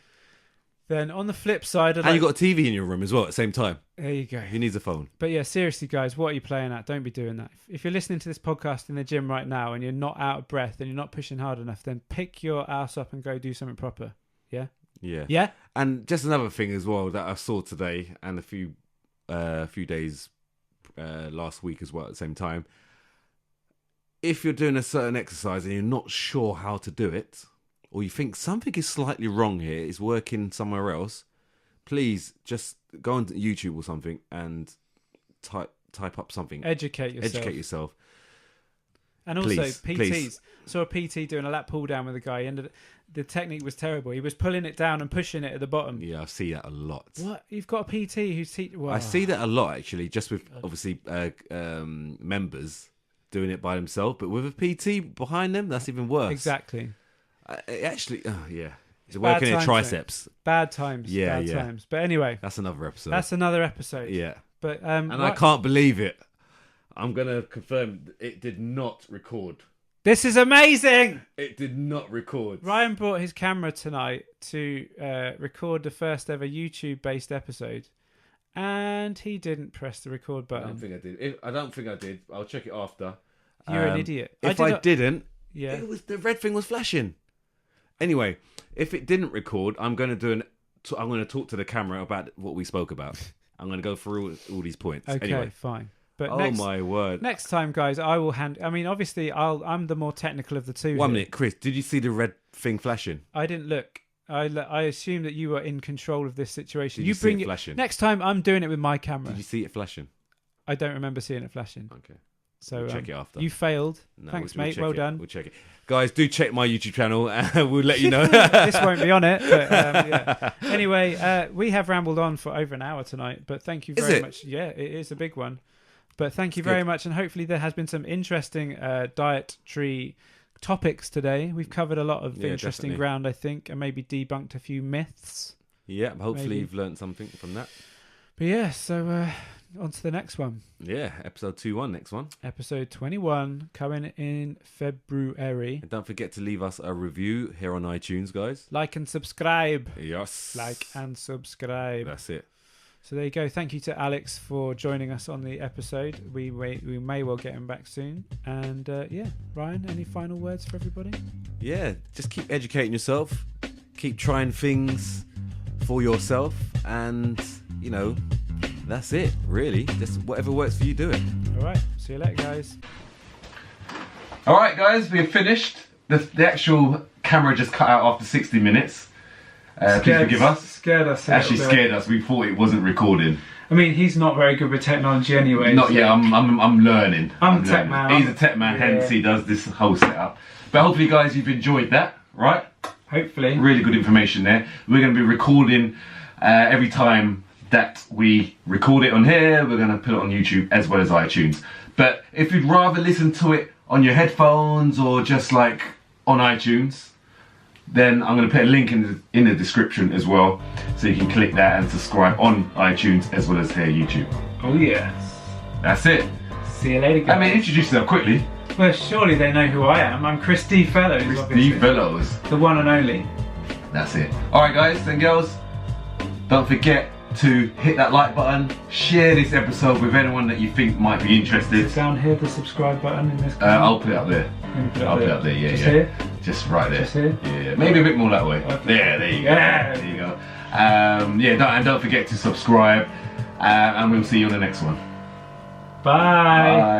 Then on the flip side... And you got a TV in your room as well at the same time. There you go. Who needs a phone? But yeah, seriously, guys, what are you playing at? Don't be doing that. If you're listening to this podcast in the gym right now and you're not out of breath and you're not pushing hard enough, then pick your ass up and go do something proper. Yeah? Yeah. Yeah? And just another thing as well that I saw today and a few days last week as well at the same time. If you're doing a certain exercise and you're not sure how to do it, or you think something is slightly wrong here, it's working somewhere else, please just go on YouTube or something and type up something. Educate yourself. And also, please, PTs. please. Saw a PT doing a lat pull down with a guy, and the technique was terrible. He was pulling it down and pushing it at the bottom. Yeah, I see that a lot. What? You've got a PT who's teaching... I see that a lot, actually, just with, obviously, members doing it by themselves, but with a PT behind them, that's even worse. Exactly. Actually, yeah. It's working bad their triceps. Mate. Bad times. Yeah, bad times. But anyway. That's another episode. Yeah. But and I can't believe it. I'm going to confirm it did not record. This is amazing! It did not record. Ryan brought his camera tonight to record the first ever YouTube-based episode, and he didn't press the record button. I don't think I did. I'll check it after. You're an idiot. If I didn't, yeah, the red thing was flashing. Anyway, if it didn't record, I'm going to talk to the camera about what we spoke about. I'm going to go through all these points. Okay, anyway. Fine. But my word! Next time, guys, I will obviously, I'm the more technical of the two. 1 minute, Chris. Did you see the red thing flashing? I didn't look. I assume that you were in control of this situation. Did you see it flashing? Next time, I'm doing it with my camera. Did you see it flashing? I don't remember seeing it flashing. Okay. So we'll check it after. You failed. No, Thanks, we'll mate. Well done. We'll check it. Guys, do check my YouTube channel and we'll let you know. This won't be on it. But, yeah. Anyway, we have rambled on for over an hour tonight, but thank you very much. Yeah, it is a big one. But thank you very much. And hopefully there has been some interesting dietary topics today. We've covered a lot of interesting ground, I think, and maybe debunked a few myths. Yeah, hopefully you've learned something from that. But yeah, so on to the next one. Yeah, episode 21, next one. Episode 21 coming in February. And don't forget to leave us a review here on iTunes, guys. Like and subscribe. Yes. Like and subscribe. That's it. So there you go. Thank you to Alex for joining us on the episode. We may well get him back soon. And yeah, Ryan, any final words for everybody? Yeah, just keep educating yourself. Keep trying things for yourself. And, you know, that's it, really. Just whatever works for you, do it. All right. See you later, guys. All right, guys, we've finished. The actual camera just cut out after 60 minutes. Please forgive us. Scared us. Actually scared us. We thought it wasn't recording. I mean, he's not very good with technology anyway. Not yet. I'm learning. I'm a tech man. He's a tech man, hence he does this whole setup. But hopefully, guys, you've enjoyed that, right? Hopefully. Really good information there. We're going to be recording every time that we record it on here. We're going to put it on YouTube as well as iTunes. But if you'd rather listen to it on your headphones or just like on iTunes, then I'm going to put a link in the description as well, so you can click that and subscribe on iTunes as well as here YouTube. Oh yeah. That's it. See you later, guys. I mean, introduce yourself quickly. Well, surely they know who I am. I'm Chris D. Fellows, obviously. D. Fellows. The one and only. That's it. Alright guys and girls, don't forget to hit that like button, share this episode with anyone that you think might be interested. Is it down here, the subscribe button in this? I'll put it up there. I'll put it up there, yeah. Just yeah. here? Just right there. Just here? Yeah, maybe a bit more that way. Okay. There you go. Yeah. There you go. Yeah, don't forget to subscribe, and we'll see you on the next one. Bye. Bye.